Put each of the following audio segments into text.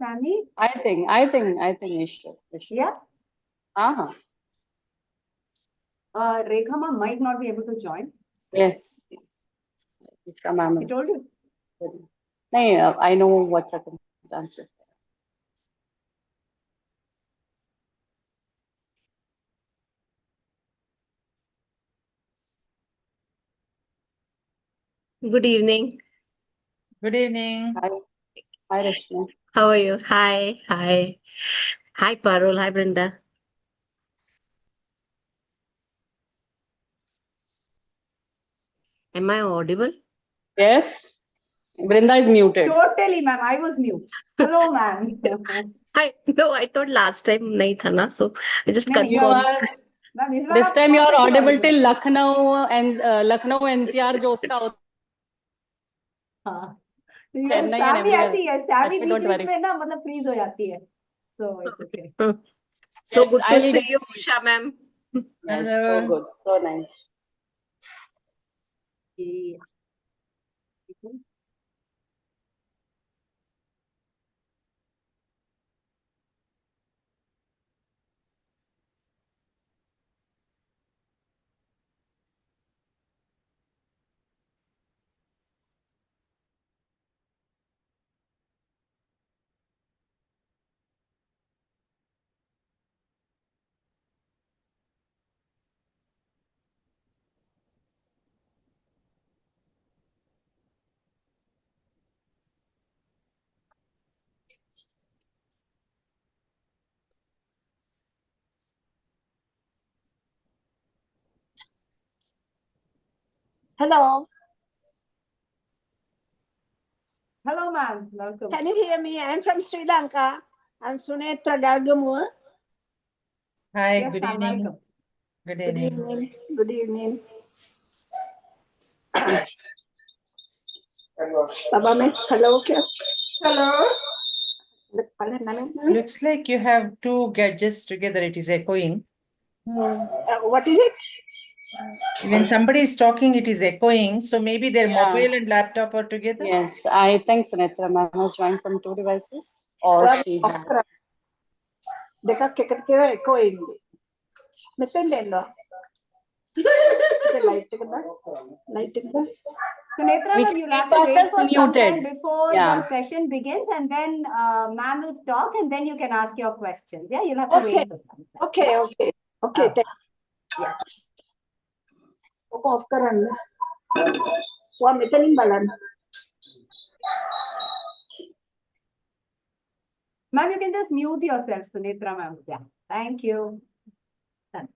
Sammy? I think it should. Yeah. Uh-huh. Rekha ma'am might not be able to join. Yes. Usha ma'am. He told you? No, I know what circumstances. Good evening. Good evening. Hi, Rashmi. How are you? Hi. Hi, Parul. Hi, Brinda. Am I audible? Yes. Brinda is muted. Totally, ma'am. I was mute. Hello, ma'am. I thought last time nahi tha na, so I just नहीं, You confirmed. are, Ma'am, इस बार this आप time you are perfectly audible audible. till Lucknow NCR जो उसका होता हाँ. Chennai and Sammy everywhere. ऐसी है. Sammy Rashmi, don't beach worry. में ना मतलब freeze हो जाती है. So it's okay. So Yes, good I to will see get you, Usha ma'am. Yes, Hello. so good, so nice. Yeah. Hello, Hello, ma'am. Welcome. can you hear me? I'm from Sri Lanka. I'm Sunetra Gagamur. Hi, Yes, good ma'am. evening. Welcome. Good Good evening. evening. Good evening. Baba, मैं hello क्या? Hello. Looks like you have two gadgets together. It is echoing. What is it? When somebody is talking, it is echoing. So maybe their Yeah. mobile and laptop are together. Yes, I think Sunetra ma'am has joined from 2 devices, or she has. देखा क्या echo अయింది. మెత్తండేలో. Light కదా. Sunetra, We ma'am, can you'll have keep to wait ourselves for some time muted. before Yeah. the session begins, and then ma'am will talk, and then you can ask your questions. Yeah, you'll have to wait for some time. Okay. Yeah. Off करण. वो मेतनिंग बालन. Ma'am, you can just mute yourself, Sunetra, ma'am. Yeah. Thank you. Done.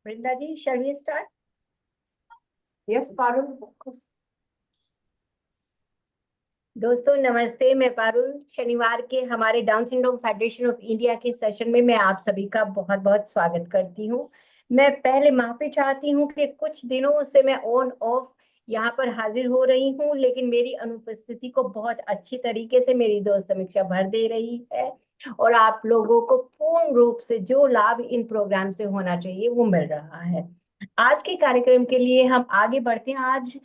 Brinda ji, shall we start? Yes, Parul, of course. दोस्तों नमस्ते, मैं पारुल। शनिवार के हमारे down syndrome federation of India के session में मैं आप सभी का बहुत बहुत स्वागत करती हूँ। मैं पहले माफी चाहती हूँ कि कुछ दिनों से मैं ऑन ऑफ यहाँ पर हाजिर हो रही हूँ, लेकिन मेरी अनुपस्थिति को बहुत अच्छी तरीके से मेरी दोस्त समीक्षा भर दे रही है और आप लोगों को पूर्ण रूप से जो लाभ इन प्रोग्राम से होना चाहिए वो मिल रहा है। आज के कार्यक्रम के लिए हम आगे बढ़ते हैं। आज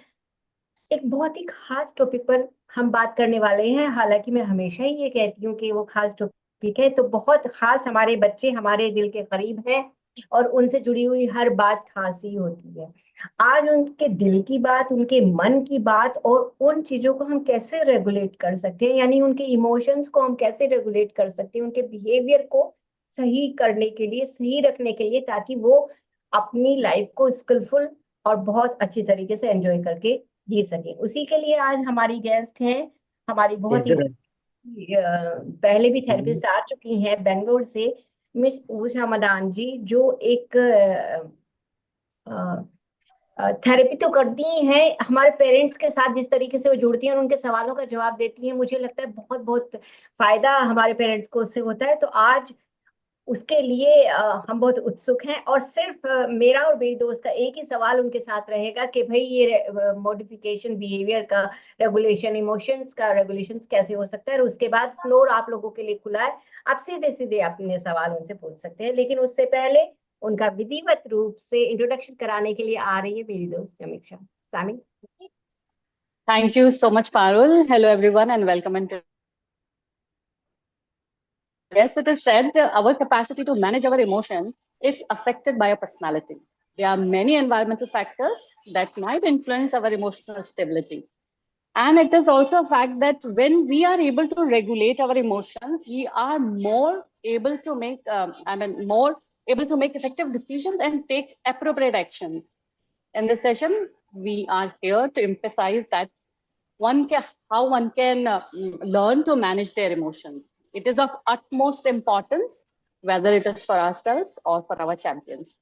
एक बहुत ही खास टॉपिक पर हम बात करने वाले हैं। हालांकि मैं हमेशा ही ये कहती हूँ कि वो खास टॉपिक है, तो बहुत खास हमारे बच्चे हमारे दिल के करीब हैं और उनसे जुड़ी हुई हर बात खास ही होती है। आज उनके दिल की बात, उनके मन की बात और उन चीजों को हम कैसे रेगुलेट कर सकते हैं, यानी उनके इमोशंस को हम कैसे रेगुलेट कर सकते हैं, उनके बिहेवियर को सही करने के लिए, सही रखने के लिए, ताकि वो अपनी लाइफ को स्किलफुल और बहुत अच्छी तरीके से एंजॉय करके जी सके। उसी के लिए आज हमारी गेस्ट हैं, हमारी बहुत ही पहले भी थेरेपिस्ट आ चुकी हैं बेंगलोर से, मिस उषा मदान जी, जो एक थेरेपी तो करती हैं, हमारे पेरेंट्स के साथ जिस तरीके से वो जुड़ती हैं और उनके सवालों का जवाब देती हैं, मुझे लगता है बहुत बहुत फायदा हमारे पेरेंट्स को उससे होता है। तो आज उसके लिए हम बहुत उत्सुक हैं और सिर्फ मेरा और मेरी दोस्त का एक ही सवाल उनके साथ रहेगा कि भाई ये मॉडिफिकेशन बिहेवियर का रेगुलेशन, इमोशंस का रेगुलेशन कैसे हो सकता है। और उसके बाद फ्लोर आप लोगों के लिए खुला है, आप सीधे सीधे अपने सवाल उनसे पूछ सकते हैं। लेकिन उससे पहले उनका विधिवत रूप से इंट्रोडक्शन कराने के लिए आ रही है मेरी दोस्त समीक्षा। सामी। Thank you so much, Parul. Hello, everyone, and welcome into. Yes, it is said our capacity to manage our emotion is affected by our personality. There are many environmental factors that might influence our emotional stability. And it is also a fact that when we are able to regulate our emotions, we are more able to make, more able to make effective decisions and take appropriate action. In this session, we are here to emphasize that how one can learn to manage their emotions. It is of utmost importance, whether it is for ourselves or for our champions.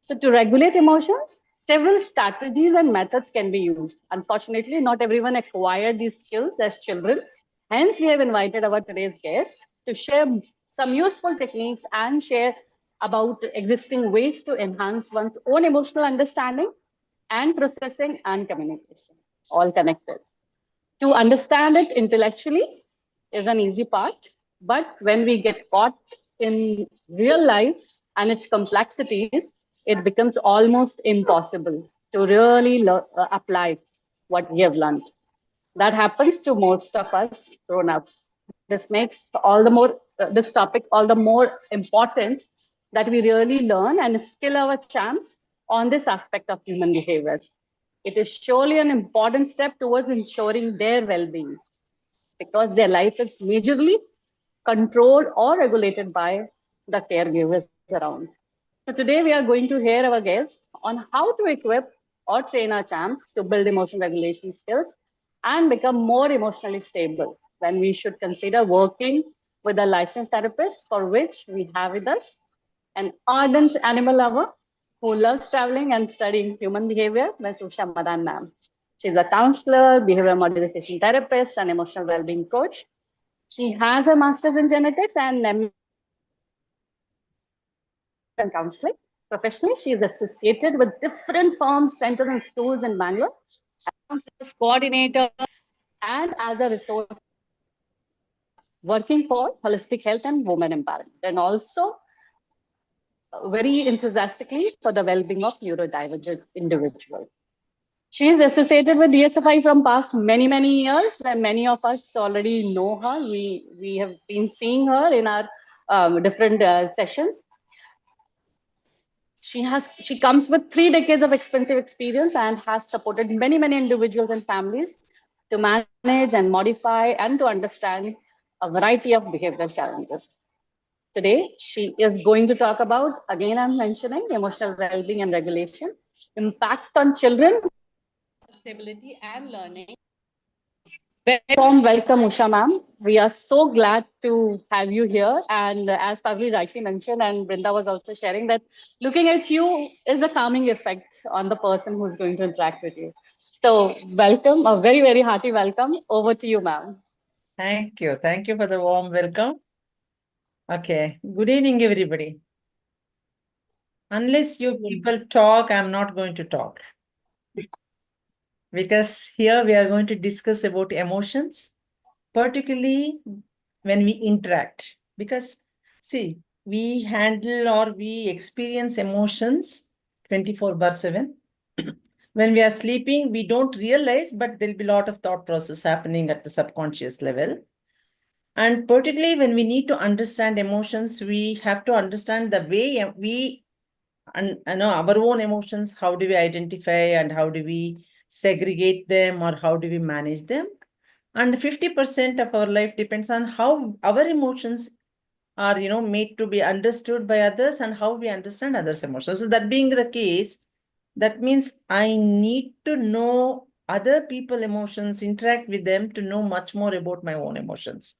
So, to regulate emotions, several strategies and methods can be used. Unfortunately, not everyone acquired these skills as children. Hence, we have invited our today's guest to share some useful techniques and share about existing ways to enhance one's own emotional understanding and processing and communication, all connected. To understand it intellectually is an easy part, but when we get caught in real life and its complexities, it becomes almost impossible to really apply what we have learned. That happens to most of us grown-ups. This makes this topic all the more important that we really learn and skill our champs on this aspect of human behavior. It is surely an important step towards ensuring their well-being because their life is majorly controlled or regulated by the caregivers around. So today we are going to hear our guest on how to equip or train our champs to build emotion regulation skills and become more emotionally stable when we should consider working with a licensed therapist for which we have with us an ardent animal lover who loves traveling and studying human behavior, Ms. Usha Madan ma'am. She's a counselor, behavior modification therapist, and emotional well-being coach. She has a master's in genetics and counseling. Professionally, she is associated with different firms, centers, and schools in Bangalore, as coordinator, and as a resource working for holistic health and women empowerment, and also very enthusiastically for the well-being of neurodivergent individuals. She is associated with DSFI from past many years, and many of us already know her. We have been seeing her in our different sessions. She comes with 3 decades of expensive experience and has supported many individuals and families to manage and modify and to understand a variety of behavioral challenges. Today, she is going to talk about, again, I'm mentioning emotional well-being and regulation, impact on children, stability and learning. Very warm welcome, Usha ma'am. We are so glad to have you here. And as Pavli rightly mentioned, and Brinda was also sharing that looking at you is a calming effect on the person who's going to interact with you. So welcome, a very hearty welcome. Over to you, ma'am. Thank you. Thank you for the warm welcome. Okay. Good evening, everybody. Unless you people talk, I'm not going to talk. Because here we are going to discuss about emotions, particularly when we interact. Because, see, we handle or we experience emotions 24/7. When we are sleeping, we don't realize, but there'll be a lot of thought process happening at the subconscious level. And particularly when we need to understand emotions, we have to understand the way we know our own emotions, how do we identify and how do we segregate them or how do we manage them. And 50% of our life depends on how our emotions are, made to be understood by others and how we understand others' emotions. So that being the case, that means I need to know other people's emotions, interact with them to know much more about my own emotions.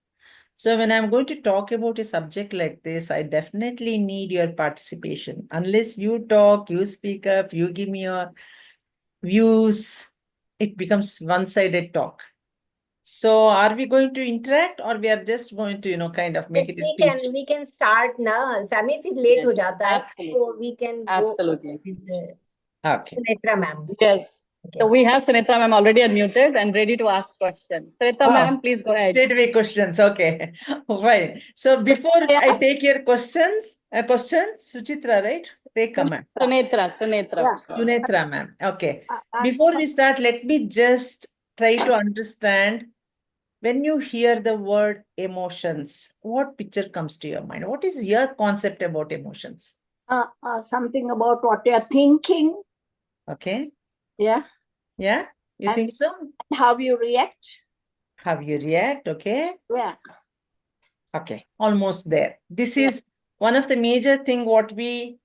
So when I'm going to talk about a subject like this, I definitely need your participation. Unless you talk, you speak up, you give me your views, it becomes one-sided talk. So are we going to interact or we are just going to, kind of make it a speech? We can start now. Sami, if late ho jata hai, so we can go Absolutely. with the Okay. Sunetra ma'am. Yes. Okay. So we have Sunitra ma'am already unmuted and ready to ask questions. Sunitra ma'am, please go ahead. Straight away questions. Okay. Fine. So before I take your questions, Suchitra, right? Take command. Sunetra. Yeah. Sunetra ma'am. Okay. Before we start, let me just try to understand, when you hear the word emotions, what picture comes to your mind? What is your concept about emotions? Something about what you are thinking. Okay. Yeah. Yeah, you And- think so? How you react. How you react, okay? Yeah. Okay, almost there. This Yeah. is one of the major thing what we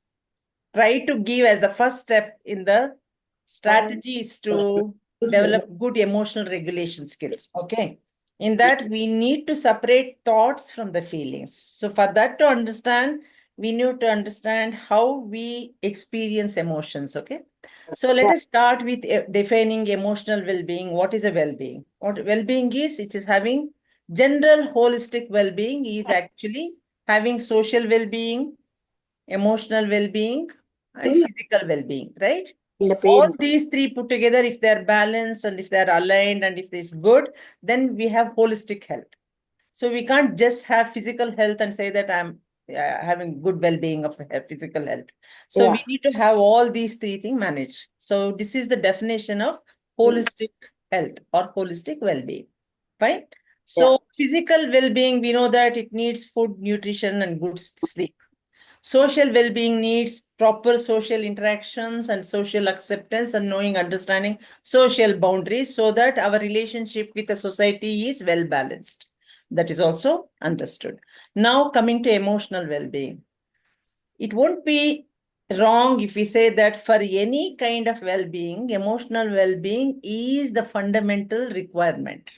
try to give as a first step in the strategy is to develop good emotional regulation skills, okay? In that, we need to separate thoughts from the feelings. So for that to understand, we need to understand how we experience emotions, okay? So let us start with defining emotional well-being. What is a well-being? What well-being is, it is having general holistic well-being is actually having social well-being, emotional well-being, and physical well-being, right? All these three put together, if they're balanced and if they're aligned and if it's good, then we have holistic health. So we can't just have physical health and say that I'm having good well-being of physical health. So we need to have all these three things managed. So this is the definition of holistic health or holistic well-being. Fine. So physical well-being, we know that it needs food, nutrition, and good sleep. Social well-being needs proper social interactions and social acceptance and knowing, understanding social boundaries so that our relationship with the society is well balanced. That is also understood. Now coming to emotional well-being. It won't be wrong if we say that for any kind of well-being, emotional well-being is the fundamental requirement,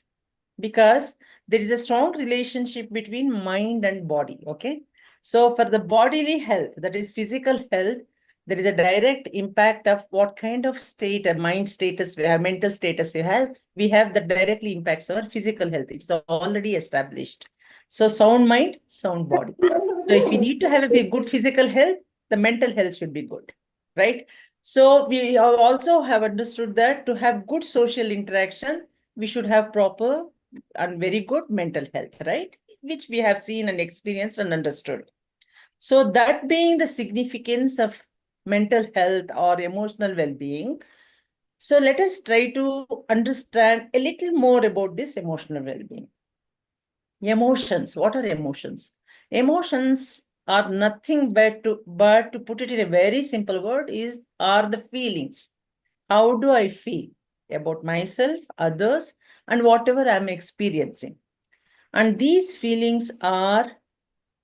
because there is a strong relationship between mind and body, okay? So for the bodily health, that is physical health, there is a direct impact of what kind of state, a mind status, we have mental status we have that directly impacts our physical health. It's already established. So sound mind, sound body. So if we need to have a good physical health, the mental health should be good, right? So we also have understood that to have good social interaction, we should have proper and very good mental health, right? Which we have seen and experienced and understood. So that being the significance of mental health or emotional well-being, so let us try to understand a little more about this emotional well-being. Emotions, what are emotions? Emotions are nothing but to put it in a very simple word are the feelings. How do I feel about myself, others, and whatever I'm experiencing? And these feelings are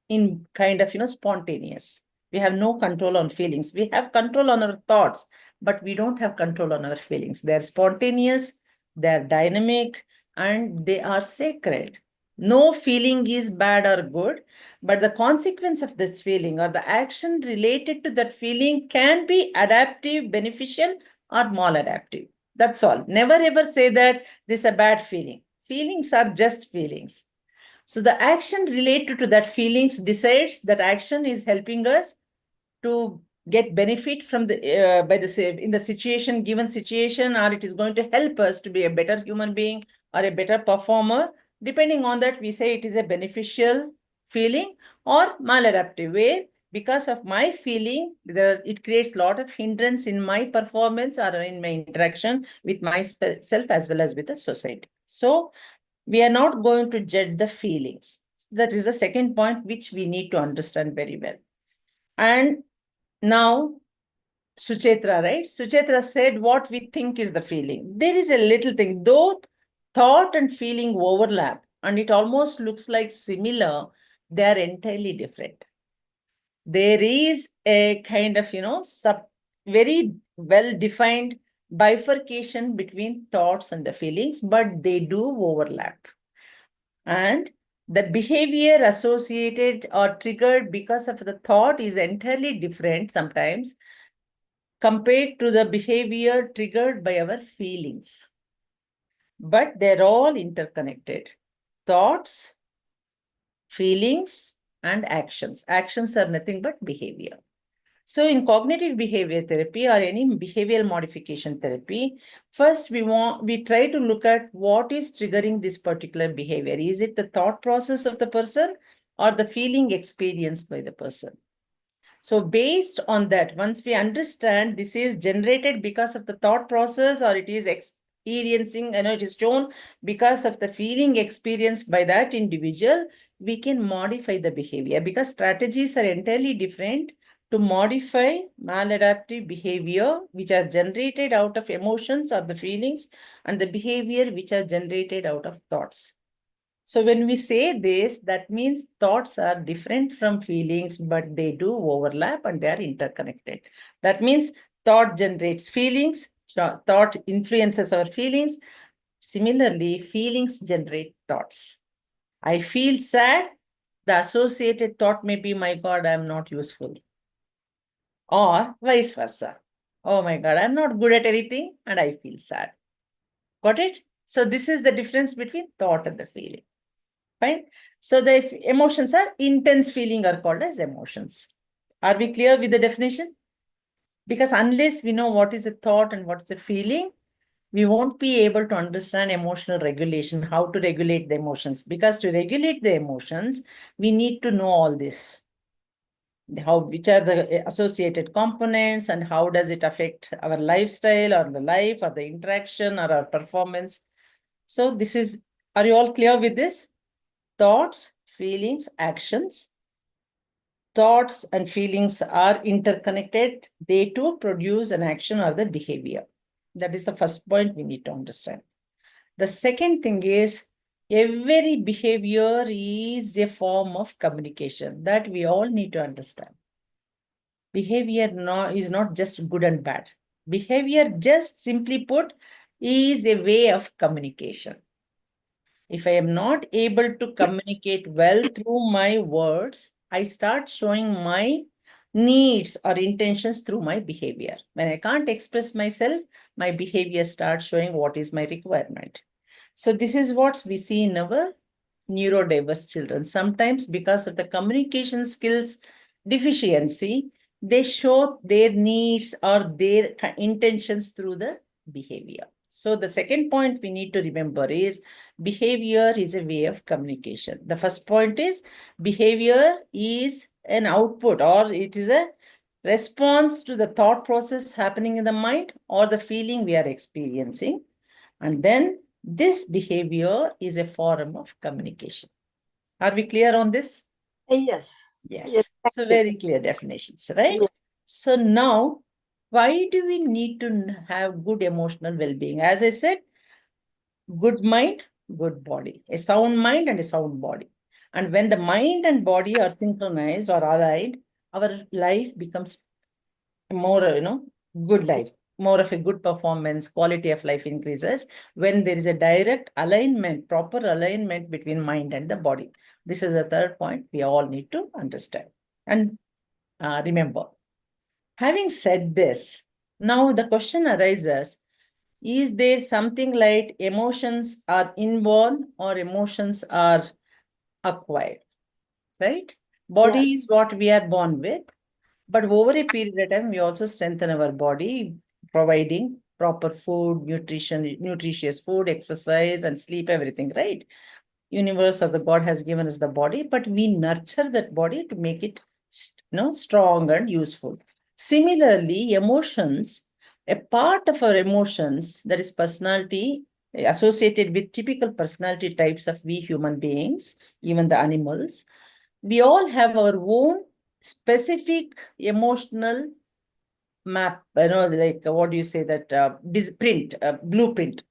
in kind of, spontaneous. We have no control on feelings. We have control on our thoughts, but we don't have control on our feelings. They're spontaneous, they're dynamic, and they are sacred. No feeling is bad or good, but the consequence of this feeling or the action related to that feeling can be adaptive, beneficial, or maladaptive. That's all. Never ever say that this is a bad feeling. Feelings are just feelings. So the action related to that feelings decides that action is helping us to get benefit from the in the situation, given situation, or it is going to help us to be a better human being or a better performer. Depending on that, we say it is a beneficial feeling or maladaptive, where because of my feeling, it creates a lot of hindrance in my performance or in my interaction with myself as well as with the society. So we are not going to judge the feelings. That is the second point which we need to understand very well. And now, Suchetra, right? Suchetra said what we think is the feeling. There is a little thing, though thought and feeling overlap, and it almost looks like similar, they are entirely different. There is a kind of, very well-defined bifurcation between thoughts and the feelings, but they do overlap. And the behavior associated or triggered because of the thought is entirely different sometimes compared to the behavior triggered by our feelings. But they're all interconnected. Thoughts, feelings, and actions. Actions are nothing but behavior. So in cognitive behavior therapy or any behavioral modification therapy, first we try to look at what is triggering this particular behavior. Is it the thought process of the person or the feeling experienced by the person? So based on that, once we understand this is generated because of the thought process or it is experiencing, it is shown because of the feeling experienced by that individual, we can modify the behavior, because strategies are entirely different to modify maladaptive behavior, which are generated out of emotions or the feelings, and the behavior which are generated out of thoughts. So when we say this, that means thoughts are different from feelings, but they do overlap and they are interconnected. That means thought generates feelings, thought influences our feelings. Similarly, feelings generate thoughts. I feel sad, the associated thought may be, my God, I'm not useful. Or vice versa. Oh my God, I'm not good at anything and I feel sad. Got it? So this is the difference between thought and the feeling. Fine. So the emotions are intense feeling are called as emotions. Are we clear with the definition? Because unless we know what is a thought and what's the feeling, we won't be able to understand emotional regulation, how to regulate the emotions. Because to regulate the emotions, we need to know all this. Which are the associated components and how does it affect our lifestyle or the life or the interaction or our performance. So this is, are you all clear with this? Thoughts, feelings, actions. Thoughts and feelings are interconnected. They too produce an action or the behavior. That is the first point we need to understand. The second thing is, every behavior is a form of communication that we all need to understand. Behavior is not just good and bad. Behavior, just simply put, is a way of communication. If I am not able to communicate well through my words, I start showing my needs or intentions through my behavior. When I can't express myself, my behavior starts showing what is my requirement. So this is what we see in our neurodiverse children. Sometimes because of the communication skills deficiency, they show their needs or their intentions through the behavior. So the second point we need to remember is behavior is a way of communication. The first point is behavior is an output, or it is a response to the thought process happening in the mind or the feeling we are experiencing. And then this behavior is a form of communication. Are we clear on this? Yes. Yes. So very clear definitions, right? Yes. So now, why do we need to have good emotional well-being? As I said, good mind, good body, a sound mind and a sound body. And when the mind and body are synchronized or aligned, our life becomes more, good life, more of a good performance, quality of life increases when there is a direct alignment, proper alignment between mind and the body. This is the third point we all need to understand and remember. Having said this, now the question arises, is there something like emotions are inborn or emotions are acquired, right? Body is what we are born with, but over a period of time, we also strengthen our body, providing proper food, nutritious food, exercise, and sleep, everything, right? Universe or the God has given us the body, but we nurture that body to make it, strong and useful. Similarly, emotions, a part of our emotions, that is personality, associated with typical personality types of we human beings, even the animals, we all have our own specific emotional map, like what do you say that blueprint.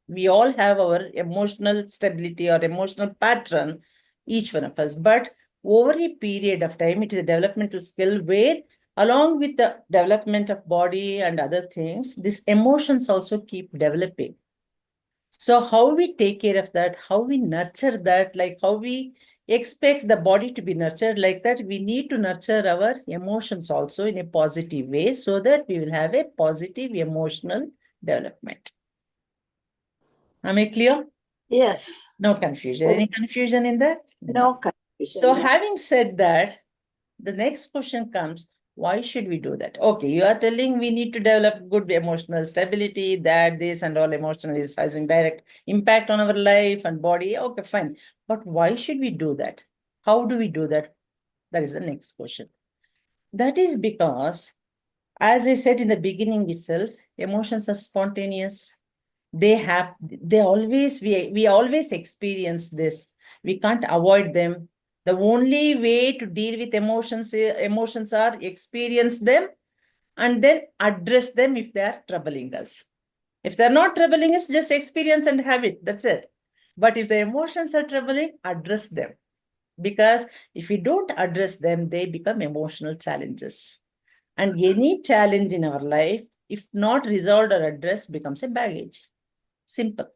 We all have our emotional stability or emotional pattern, each one of us. But over a period of time, it is a developmental skill where along with the development of body and other things, these emotions also keep developing. So how we take care of that, how we nurture that, like how we expect the body to be nurtured like that, we need to nurture our emotions also in a positive way so that we will have a positive emotional development. Am I clear? Yes. No confusion. Any confusion in that? No confusion. So having said that, the next question comes, why should we do that? Okay, you are telling we need to develop good emotional stability, that this and all emotional is having direct impact on our life and body. Okay, fine. But why should we do that? How do we do that? That is the next question. That is because, as I said in the beginning itself, emotions are spontaneous. they always, we always experience this. We can't avoid them. The only way to deal with emotions are experience them and then address them if they are troubling us. If they're not troubling us, just experience and have it. That's it. But if the emotions are troubling, address them. Because if we don't address them, they become emotional challenges. And any challenge in our life, if not resolved or addressed, becomes a baggage. Simple.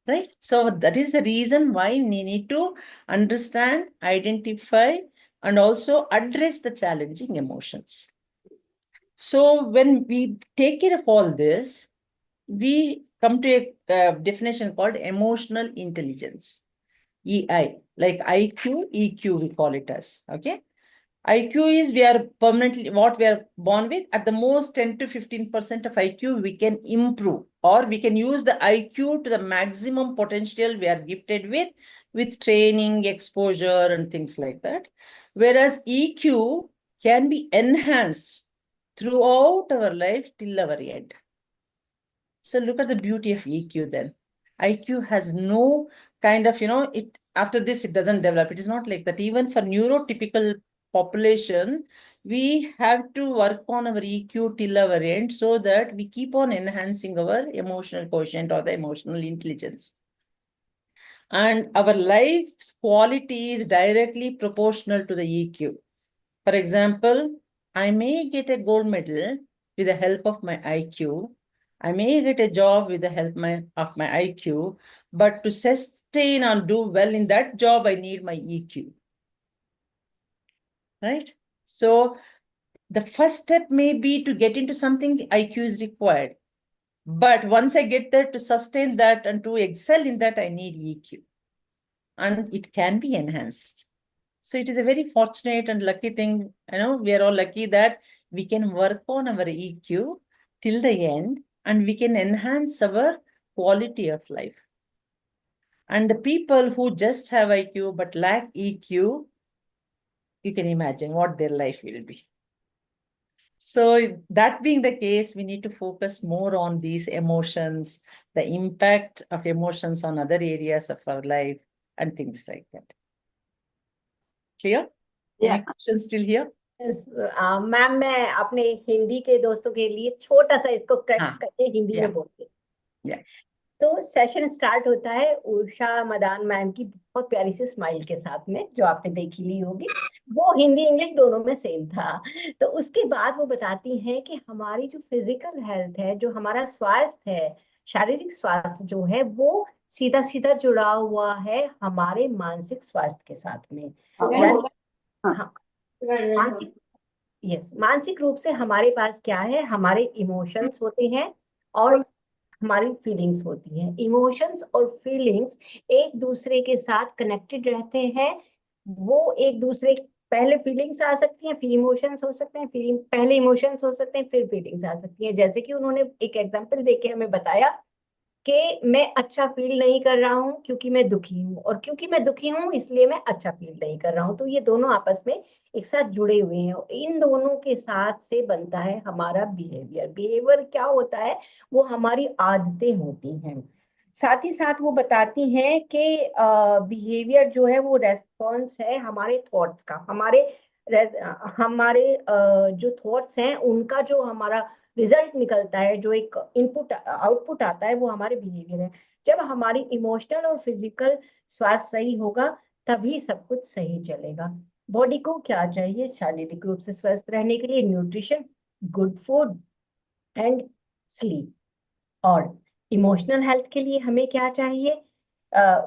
Right? So that is the reason why we need to understand, identify, and also address the challenging emotions. So when we take care of all this, we come to a definition called emotional intelligence, EI, like IQ, EQ, we call it as, okay? IQ is we are permanently what we are born with. At the most 10 to 15% of IQ we can improve, or we can use the IQ to the maximum potential we are gifted with training, exposure, and things like that. Whereas EQ can be enhanced throughout our life till our end. So look at the beauty of EQ then. IQ has no kind of, it after this, it doesn't develop. It is not like that. Even for neurotypical population, we have to work on our EQ till our end so that we keep on enhancing our emotional quotient or the emotional intelligence. And our life's quality is directly proportional to the EQ. For example, I may get a gold medal with the help of my IQ. I may get a job with the help of my IQ, but to sustain and do well in that job, I need my EQ. Right? So the first step may be to get into something, IQ is required. But once I get there, to sustain that and to excel in that, I need EQ. And it can be enhanced. So it is a very fortunate and lucky thing. We are all lucky that we can work on our EQ till the end and we can enhance our quality of life. And the people who just have IQ but lack EQ, you can imagine what their life will be. So that being the case, we need to focus more on these emotions, the impact of emotions on other areas of our life and things like that. Clear? Any questions still here? Ma'am मैं अपने हिंदी के दोस्तों के लिए छोटा सा इसको correct करके हिंदी में बोलती हूँ। तो सेशन स्टार्ट होता है उषा मदान मैम की बहुत प्यारी सी स्माइल के साथ में, जो आपने देखी ली होगी। वो हिंदी इंग्लिश दोनों में सेम था। तो उसके बाद वो बताती हैं कि हमारी जो फिजिकल हेल्थ है, जो हमारा स्वास्थ्य है, शारीरिक स्वास्थ्य जो है, वो सीधा सीधा जुड़ा हुआ है हमारे मानसिक स्वास्थ्य के साथ में। मानसिक रूप से हमारे पास क्या है, हमारे इमोशंस होते हैं और हमारी फीलिंग्स होती हैं। इमोशंस और फीलिंग्स एक दूसरे के साथ कनेक्टेड रहते हैं। वो एक दूसरे, पहले फीलिंग्स आ सकती हैं, फिर इमोशंस हो सकते हैं, फिर पहले इमोशंस हो सकते हैं, फिर फीलिंग्स आ सकती हैं। जैसे कि उन्होंने एक एग्जांपल देके हमें बताया कि मैं अच्छा फील नहीं कर रहा हूँ क्योंकि मैं दुखी हूँ, और क्योंकि मैं दुखी हूँ इसलिए मैं अच्छा फील नहीं कर रहा हूँ। तो ये दोनों आपस में एक साथ जुड़े हुए हैं। इन दोनों के साथ से बनता है हमारा बिहेवियर। बिहेवियर क्या होता है, वो हमारी आदतें होती हैं। साथ ही साथ वो बताती हैं कि बिहेवियर जो है वो रेस्पॉन्स है हमारे थॉट्स का। हमारे जो थॉट्स हैं उनका जो हमारा रिजल्ट निकलता है, जो एक इनपुट आउटपुट आता है, वो हमारे बिहेवियर है। जब हमारी इमोशनल और फिजिकल स्वास्थ्य सही होगा तभी सब कुछ सही चलेगा। बॉडी को क्या चाहिए शारीरिक रूप से स्वस्थ रहने के लिए? Nutrition, good food and sleep. और इमोशनल हेल्थ के लिए हमें क्या चाहिए?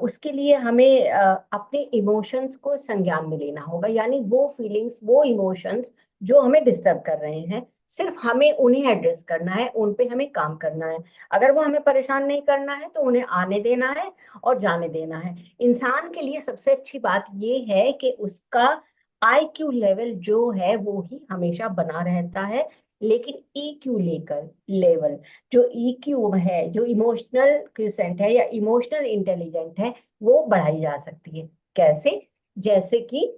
उसके लिए हमें अपने इमोशंस को संज्ञान में लेना होगा, यानी वो फीलिंग्स, वो इमोशंस जो हमें डिस्टर्ब कर रहे हैं, सिर्फ हमें उन्हें एड्रेस करना है, उन पे हमें काम करना है। अगर वो हमें परेशान नहीं करना है तो उन्हें आने देना है और जाने देना है। इंसान के लिए सबसे अच्छी बात ये है कि उसका IQ लेवल जो है वो ही हमेशा बना रहता है, लेकिन EQ लेवल, जो EQ है, जो इमोशनल क्वोशिएंट है या इमोशनल इंटेलिजेंट है, वो बढ़ाई जा सकती है। कैसे? जैसे कि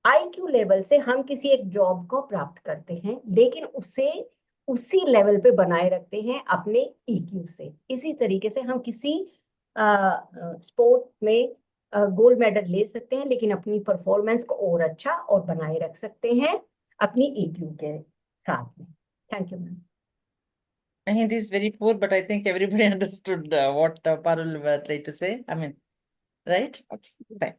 IQ लेवल से हम किसी एक जॉब को प्राप्त करते हैं, लेकिन उसे उसी लेवल पे बनाए रखते हैं अपने ईक्यू से। इसी तरीके से हम किसी स्पोर्ट में गोल्ड मेडल ले सकते हैं, लेकिन अपनी परफॉर्मेंस को और अच्छा और बनाए रख सकते हैं अपनी ईक्यू के साथ में। Thank you ma'am. I mean, this is very poor, but I think everybody understood what Parul tried to say. I mean, right? Okay, fine.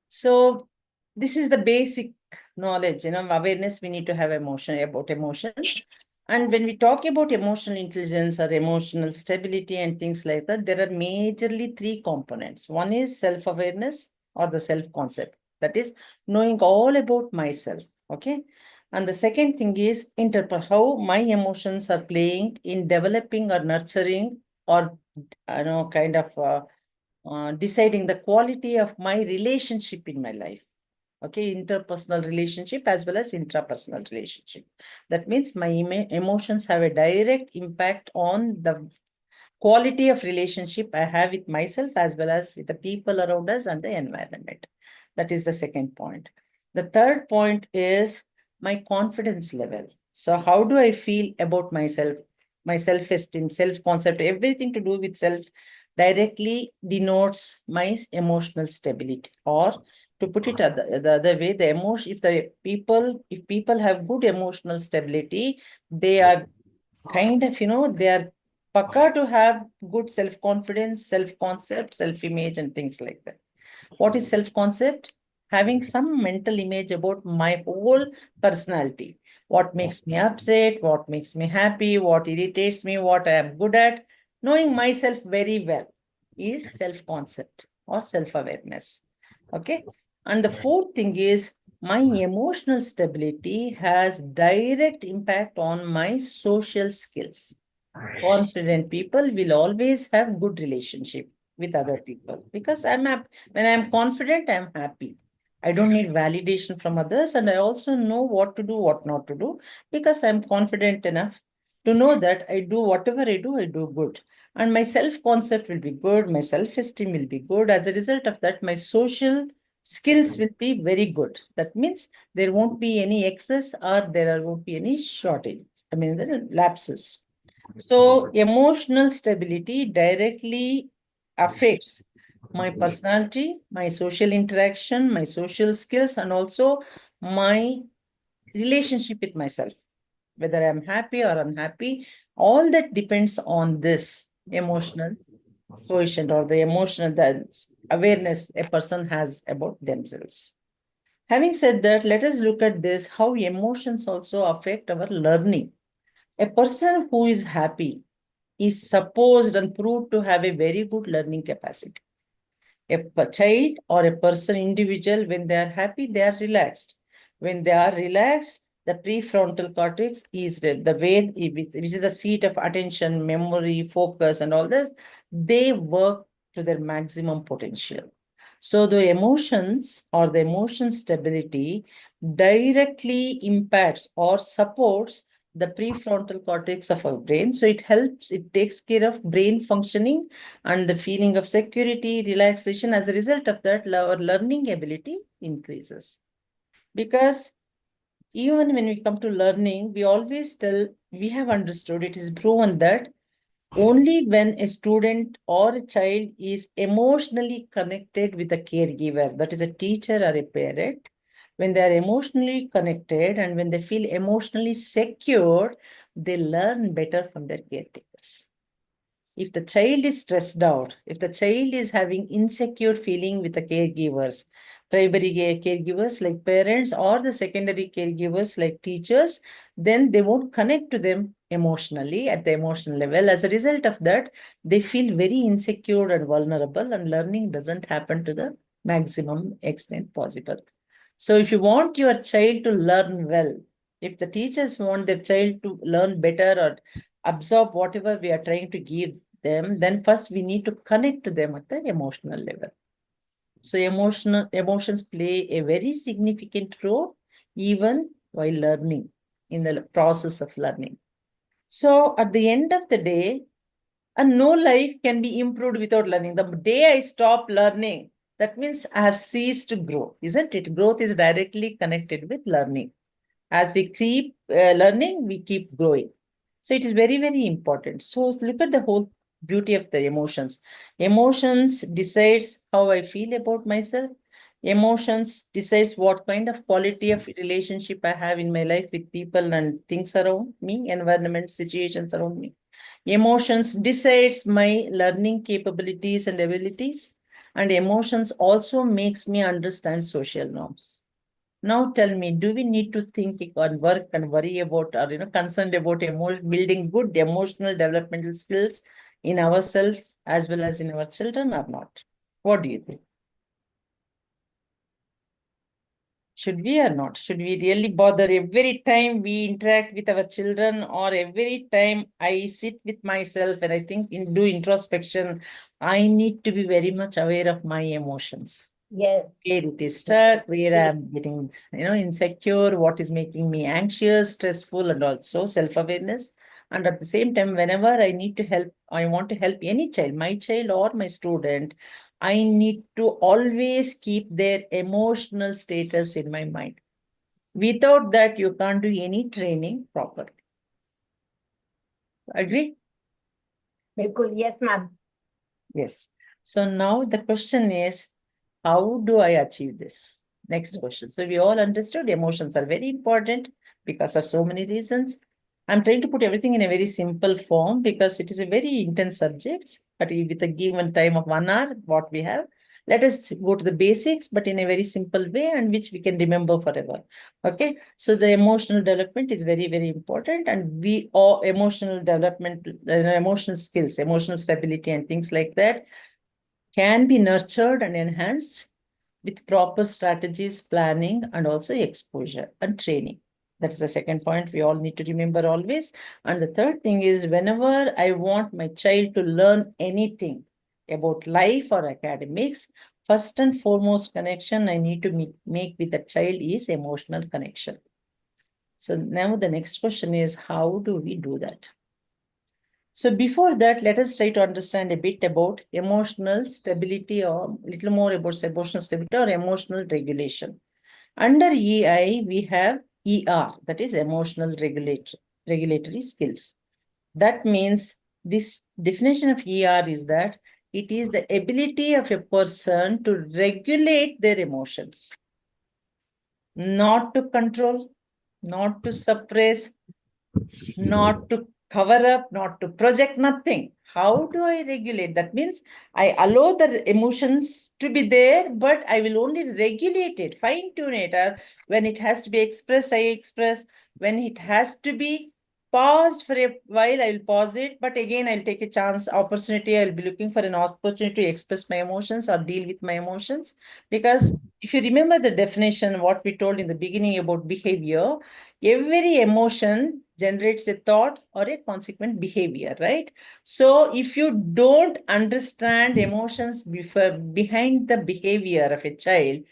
So this is the basic knowledge, awareness we need to have about emotions. And when we talk about emotional intelligence or emotional stability and things like that, there are majorly three components. One is self-awareness or the self-concept. That is knowing all about myself. Okay. And the second thing is interpret how my emotions are playing in developing or nurturing or kind of deciding the quality of my relationship in my life. Okay, interpersonal relationship as well as intrapersonal relationship. That means my emotions have a direct impact on the quality of relationship I have with myself as well as with the people around us and the environment. That is the second point. The third point is my confidence level. So how do I feel about myself, my self-esteem, self-concept, everything to do with self directly denotes my emotional stability. Or to put it the other way, the emotion, if people have good emotional stability, they are kind of, they are pakka to have good self-confidence, self-concept, self-image, and things like that. What is self-concept? Having some mental image about my whole personality. What makes me upset, what makes me happy, what irritates me, what I am good at. Knowing myself very well is self-concept or self-awareness. Okay. And the fourth thing is my emotional stability has direct impact on my social skills. Confident people will always have good relationship with other people because when I'm confident, I'm happy. I don't need validation from others, and I also know what to do, what not to do, because I'm confident enough to know that I do good. And my self-concept will be good, my self-esteem will be good. As a result of that, my social skills will be very good. That means there won't be any excess or there won't be any shortage. I mean, there are lapses. So emotional stability directly affects my personality, my social interaction, my social skills, and also my relationship with myself. Whether I'm happy or unhappy, all that depends on this emotional quotient or the emotional awareness a person has about themselves. Having said that, let us look at this, how emotions also affect our learning. A person who is happy is supposed and proved to have a very good learning capacity. A child or a person, individual, when they are happy, they are relaxed. When they are relaxed, the prefrontal cortex is the way, which is the seat of attention, memory, focus, and all this, they work to their maximum potential. So the emotions or the emotion stability directly impacts or supports the prefrontal cortex of our brain. So it takes care of brain functioning and the feeling of security, relaxation. As a result of that, our learning ability increases. Because even when we come to learning, we always we have understood, it is proven that only when a student or a child is emotionally connected with a caregiver, that is a teacher or a parent, when they are emotionally connected and when they feel emotionally secure, they learn better from their caretakers. If the child is stressed out, if the child is having insecure feeling with the caregivers, primary caregivers like parents or the secondary caregivers like teachers, then they won't connect to them emotionally at the emotional level. As a result of that, they feel very insecure and vulnerable, and learning doesn't happen to the maximum extent possible. So if you want your child to learn well, if the teachers want their child to learn better or absorb whatever we are trying to give them, then first we need to connect to them at the emotional level. So emotions play a very significant role even while learning, in the process of learning. So at the end of the day, no life can be improved without learning. The day I stop learning, that means I have ceased to grow, isn't it? Growth is directly connected with learning. As we keep learning, we keep growing. So it is very, very important. So look at the whole beauty of the emotions. Emotions decides how I feel about myself. Emotions decides what kind of quality of relationship I have in my life with people and things around me, environment, situations around me. Emotions decides my learning capabilities and abilities, and emotions also makes me understand social norms. Now tell me, do we need to think and work and worry about, or concerned about building good emotional developmental skills in ourselves as well as in our children or not? What do you think? Should we or not? Should we really bother every time we interact with our children, or every time I sit with myself and I think do introspection, I need to be very much aware of my emotions? Yes. Where it is stuck, where I'm getting, insecure, what is making me anxious, stressful, and also self-awareness. And at the same time, whenever I need to help, I want to help any child, my child or my student, I need to always keep their emotional status in my mind. Without that, you can't do any training properly. Agree? बिल्कुल, yes, ma'am. Yes. So now the question is, how do I achieve this? Next question. So we all understood emotions are very important because of so many reasons. I'm trying to put everything in a very simple form because it is a very intense subject, but with a given time of 1 hour, what we have, let us go to the basics, but in a very simple way and which we can remember forever. Okay. So the emotional development is very, very important, and we all emotional development, emotional skills, emotional stability and things like that can be nurtured and enhanced with proper strategies, planning, and also exposure and training. That's the second point we all need to remember always. And the third thing is, whenever I want my child to learn anything about life or academics, first and foremost connection I need to make with the child is emotional connection. So now the next question is, how do we do that? So before that, let us try to understand a bit about emotional stability, or a little more about emotional stability or emotional regulation. Under EI, we have ER, that is emotional regulatory skills. That means this definition of ER is that it is the ability of a person to regulate their emotions, not to control, not to suppress, not to cover up, not to project, nothing. How do I regulate? That means I allow the emotions to be there, but I will only regulate it, fine tune it. When it has to be expressed, I express. When it has to be paused for a while, I will pause it. But again, I'll take a chance, opportunity. I'll be looking for an opportunity to express my emotions or deal with my emotions. Because if you remember the definition, what we told in the beginning about behavior, every emotion generates a thought or a consequent behavior, right? So if you don't understand emotions behind the behavior of a child,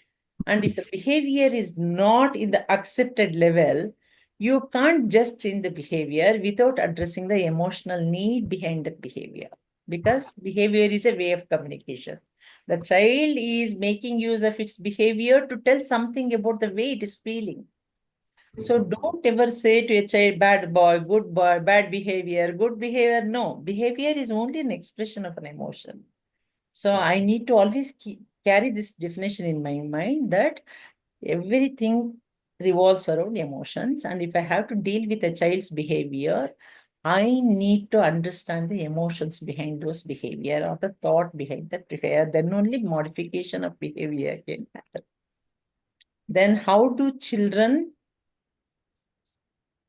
and if the behavior is not in the accepted level, you can't just change the behavior without addressing the emotional need behind that behavior, because behavior is a way of communication. The child is making use of its behavior to tell something about the way it is feeling. So don't ever say to a child, bad boy, bad behavior, good behavior. No, behavior is only an expression of an emotion. So I need to always carry this definition in my mind that everything revolves around emotions. And if I have to deal with a child's behavior, I need to understand the emotions behind those behavior or the thought behind that behavior. Then only modification of behavior can happen. Then how do children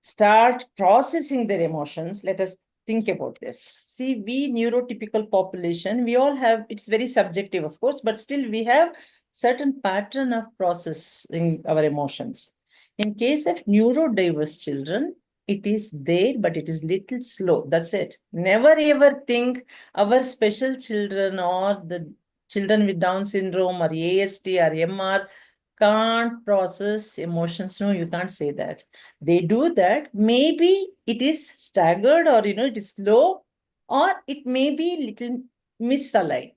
start processing their emotions? Let us think about this. See, we neurotypical population, we all have, it's very subjective, of course, but still we have certain pattern of processing our emotions. In case of neurodiverse children, it is there, but it is little slow. That's it. Never ever think our special children or the children with Down syndrome or ASD or MR can't process emotions. No, you can't say that. They do that. Maybe it is staggered, or it is slow, or it may be little misaligned,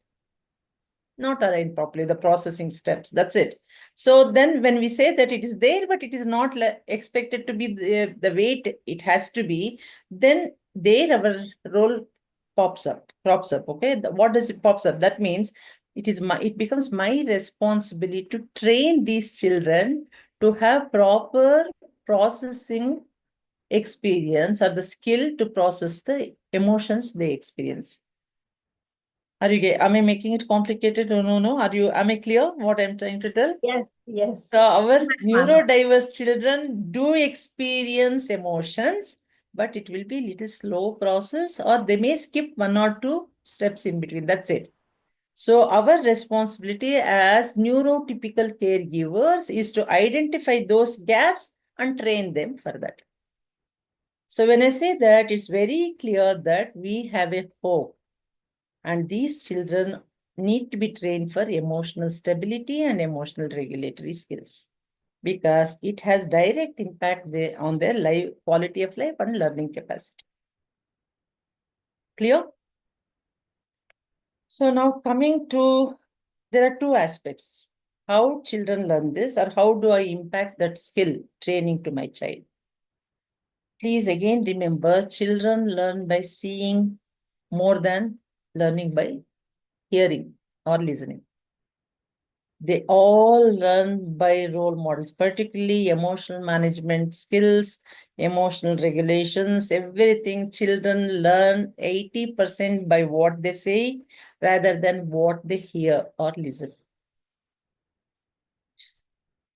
not aligned properly, the processing steps. That's it. So then when we say that it is there, but it is not expected to be the way it has to be, then there our role crops up. Okay, what does it pops up? That means it becomes my responsibility to train these children to have proper processing experience, or the skill to process the emotions they experience. Am I making it complicated? No. Am I clear what I'm trying to tell? Yes. So our neurodiverse children do experience emotions, but it will be little slow process, or they may skip 1 or 2 steps in between. That's it. So our responsibility as neurotypical caregivers is to identify those gaps and train them for that. So when I say that, it's very clear that we have a hope, and these children need to be trained for emotional stability and emotional regulatory skills, because it has direct impact on their life, quality of life and learning capacity. Clear? So now coming to, there are 2 aspects. How children learn this, or how do I impact that skill training to my child? Please again remember, children learn by seeing more than learning by hearing or listening. They all learn by role models, particularly emotional management skills, emotional regulations, everything. Children learn 80% by what they say rather than what they hear or listen.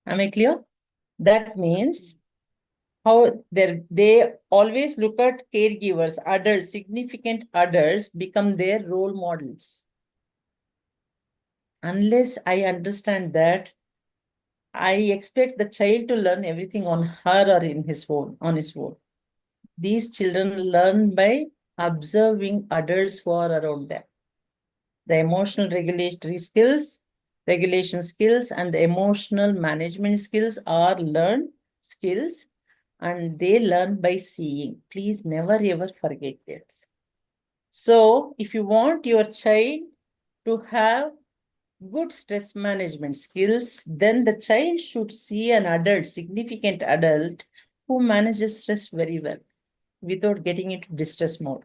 Am I clear? That means how they always look at caregivers, adults, significant adults become their role models. Unless I understand that, I expect the child to learn everything on her or on his own. These children learn by observing adults who are around them. The emotional regulation skills, and the emotional management skills are learned skills, and they learn by seeing. Please never ever forget that. So if you want your child to have good stress management skills, then the child should see an adult, significant adult, who manages stress very well without getting into distress mode.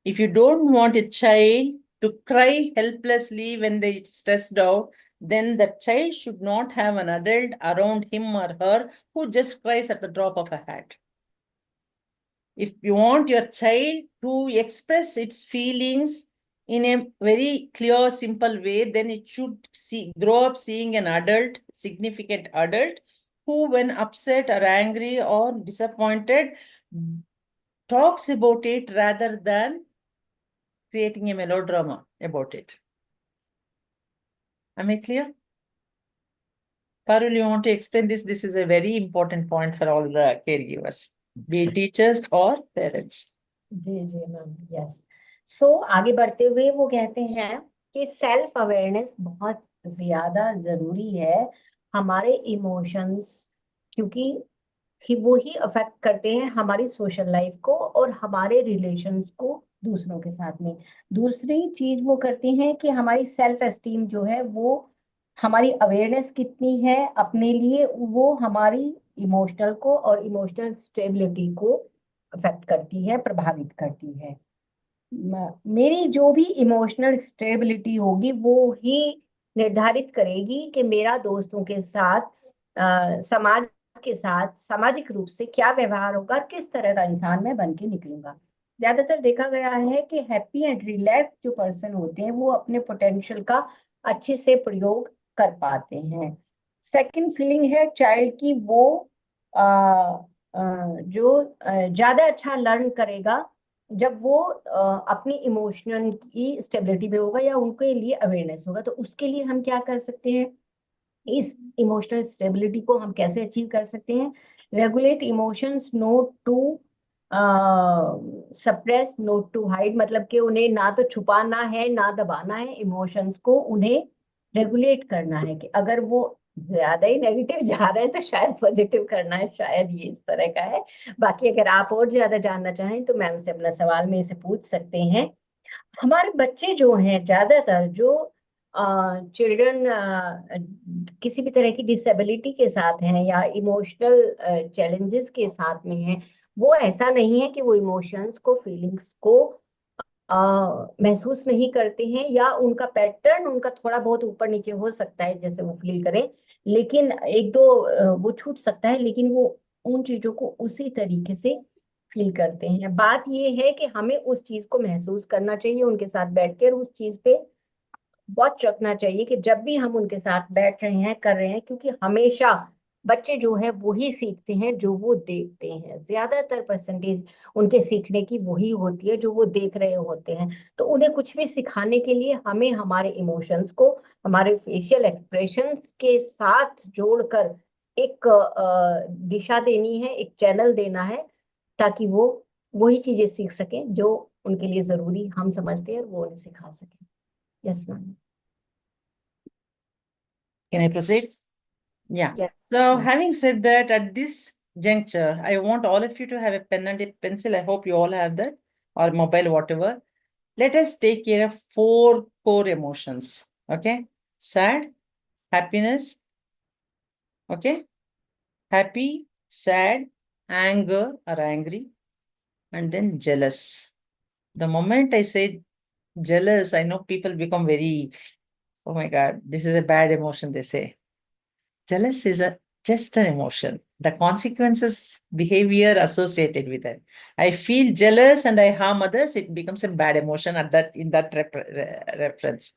If you don't want a child to cry helplessly when they stressed out, then the child should not have an adult around him or her who just cries at the drop of a hat. If you want your child to express its feelings in a very clear, simple way, then it should grow up seeing an adult, significant adult, who, when upset or angry or disappointed, talks about it rather than creating a melodrama about it. Am I clear? Parul, you want to explain this? This is a very important point for all the caregivers, be it teachers or parents. जी ma'am, yes. So आगे बढ़ते हुए वो कहते हैं कि self awareness बहुत ज्यादा जरूरी है. हमारे इमोशंस, क्योंकि वो ही अफेक्ट करते हैं हमारी सोशल लाइफ को और हमारे रिलेशंस को दूसरों के साथ में. दूसरी चीज वो करती हैं कि हमारी सेल्फ एस्टीम जो है, वो हमारी अवेयरनेस कितनी है अपने लिए, वो हमारी इमोशनल को और इमोशनल स्टेबिलिटी को अफेक्ट करती है, प्रभावित करती है. मेरी जो भी इमोशनल स्टेबिलिटी होगी वो ही निर्धारित करेगी कि मेरा दोस्तों के साथ, समाज के साथ सामाजिक रूप से क्या व्यवहार होगा और किस तरह का इंसान मैं बन के निकलूंगा. ज्यादातर देखा गया है कि हैप्पी एंड रिलैक्स जो पर्सन होते हैं वो अपने पोटेंशियल का अच्छे से प्रयोग कर पाते हैं. सेकंड फीलिंग है चाइल्ड की, वो जो ज्यादा अच्छा लर्न करेगा जब वो अपनी इमोशनल की स्टेबिलिटी में होगा या उनके लिए अवेयरनेस होगा. तो उसके लिए हम क्या कर सकते हैं, इस इमोशनल स्टेबिलिटी को हम कैसे अचीव कर सकते हैं? Regulate emotions, not to suppress, not to hide. मतलब कि उन्हें ना तो छुपाना है ना दबाना है, इमोशंस को उन्हें रेगुलेट करना है. कि अगर वो ज्यादा ही नेगेटिव जा रहे हैं तो शायद पॉजिटिव करना है, शायद ये इस तरह का है. बाकी अगर आप और ज्यादा जानना चाहें तो मैम से अपना सवाल में इसे पूछ सकते हैं. हमारे बच्चे जो हैं, ज्यादातर जो चिल्ड्रन किसी भी तरह की डिसेबिलिटी के साथ हैं या इमोशनल चैलेंजेस के साथ में हैं, वो ऐसा नहीं है कि वो इमोशंस को, फीलिंग्स को महसूस नहीं करते हैं, या उनका पैटर्न उनका थोड़ा बहुत ऊपर नीचे हो सकता है जैसे वो फील करें, लेकिन एक दो वो छूट सकता है, लेकिन वो उन चीजों को उसी तरीके से फील करते हैं। बात ये है कि हमें उस चीज को महसूस करना चाहिए, उनके साथ बैठकर उस चीज पे वॉच रखना चाहिए कि जब भी हम उनके साथ बैठ रहे हैं, कर रहे हैं, क्योंकि हमेशा बच्चे जो है वही सीखते हैं जो वो देखते हैं। ज्यादातर परसेंटेज उनके सीखने की वही होती है जो वो देख रहे होते हैं। तो उन्हें कुछ भी सिखाने के लिए हमें हमारे इमोशंस को हमारे फेशियल एक्सप्रेशंस के साथ जोड़कर एक दिशा देनी है, एक चैनल देना है, ताकि वो वही चीजें सीख सकें जो उनके लिए जरूरी हम समझते हैं और वो उन्हें सिखा सकें। Yes ma'am. Can I proceed? Yeah. Yes. So having said that, at this juncture, I want all of you to have a pen and a pencil. I hope you all have that, or mobile, whatever. Let us take care of 4 core emotions. Okay. Sad, happiness. Okay. Happy, sad, anger or angry, and then jealous. The moment I say jealous, I know people become very, oh my God, this is a bad emotion, they say. Jealous is just an emotion. The consequences, behavior associated with it. I feel jealous and I harm others, it becomes a bad emotion in that reference.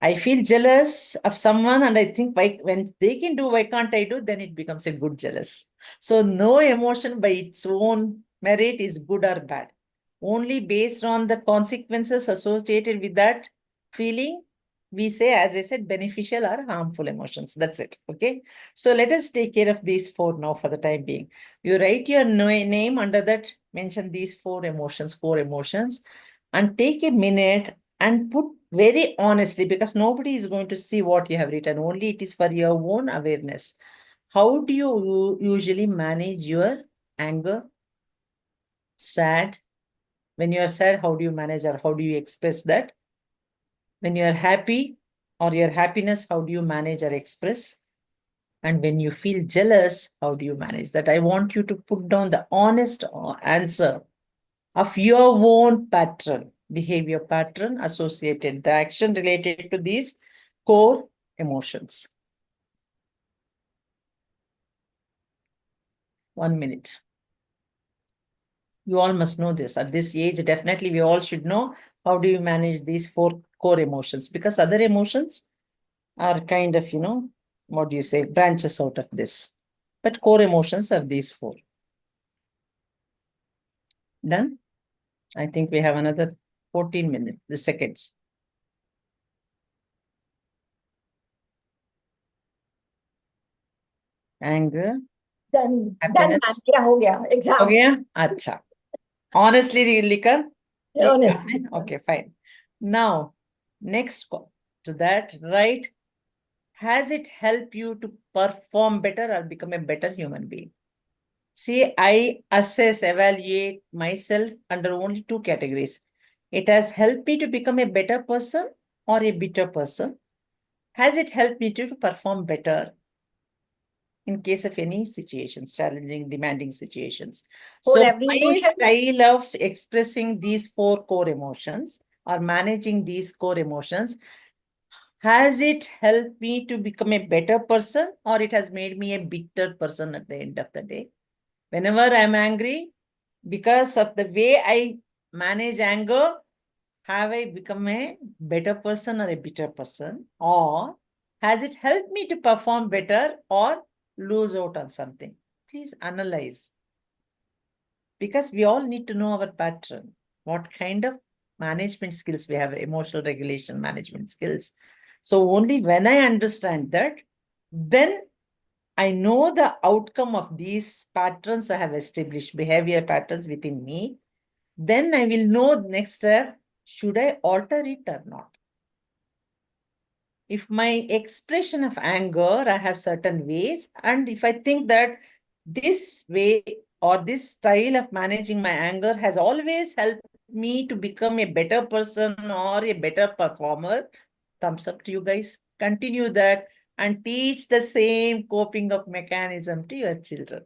I feel jealous of someone and I think when they can do, why can't I do? Then it becomes a good jealous. So no emotion by its own merit is good or bad. Only based on the consequences associated with that feeling, we say, as I said, beneficial or harmful emotions. That's it. Okay. So let us take care of these 4 now for the time being. You write your name under that, mention these 4 emotions, core emotions, and take a minute and put very honestly, because nobody is going to see what you have written, only it is for your own awareness. How do you usually manage your anger, sad? When you are sad, how do you manage, or how do you express that? When you are happy or your happiness, how do you manage or express? And when you feel jealous, how do you manage that? I want you to put down the honest answer of your own pattern, behavior pattern associated, the action related to these core emotions. 1 minute. You all must know this. At this age, definitely we all should know how do you manage these 4 core emotions, because other emotions are kind of, what do you say, branches out of this. But core emotions are these 4. Done? I think we have another 14 minutes, the seconds. Anger. Done, Happiness. ma'am. क्या हो गया हो exam? गया? अच्छा. Honestly, लिखा? Honestly. Okay, fine. Now, next to that, right? Has it helped you to perform better or become a better human being? See, I assess, evaluate myself under only 2 categories. It has helped me to become a better person or a bitter person. Has it helped me to perform better in case of any situations, challenging, demanding situations? For So every my emotion. style of expressing these 4 core emotions or managing these core emotions, has it helped me to become a better person, or it has made me a bitter person at the end of the day? Whenever I'm angry, because of the way I manage anger, have I become a better person or a bitter person? Or has it helped me to perform better or lose out on something? Please analyze. Because we all need to know our pattern. What kind of management skills we have, emotional regulation management skills. So only when I understand that, then I know the outcome of these patterns I have established, behavior patterns within me. Then I will know next step, should I alter it or not? If my expression of anger, I have certain ways, and if I think that this way or this style of managing my anger has always helped me to become a better person or a better performer, thumbs up to you guys. Continue that and teach the same coping of mechanism to your children.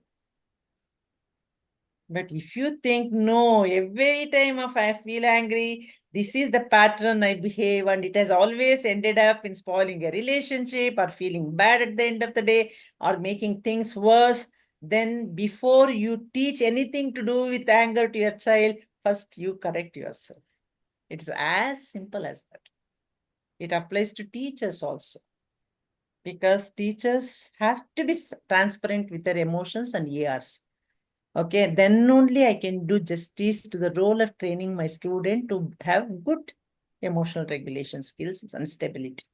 But if you think, no, every time if I feel angry, this is the pattern I behave, and it has always ended up in spoiling a relationship or feeling bad at the end of the day or making things worse, then before you teach anything to do with anger to your child, first you correct yourself. It's as simple as that. It applies to teachers also, because teachers have to be transparent with their emotions and ARs. Okay, then only I can do justice to the role of training my student to have good emotional regulation skills and stability.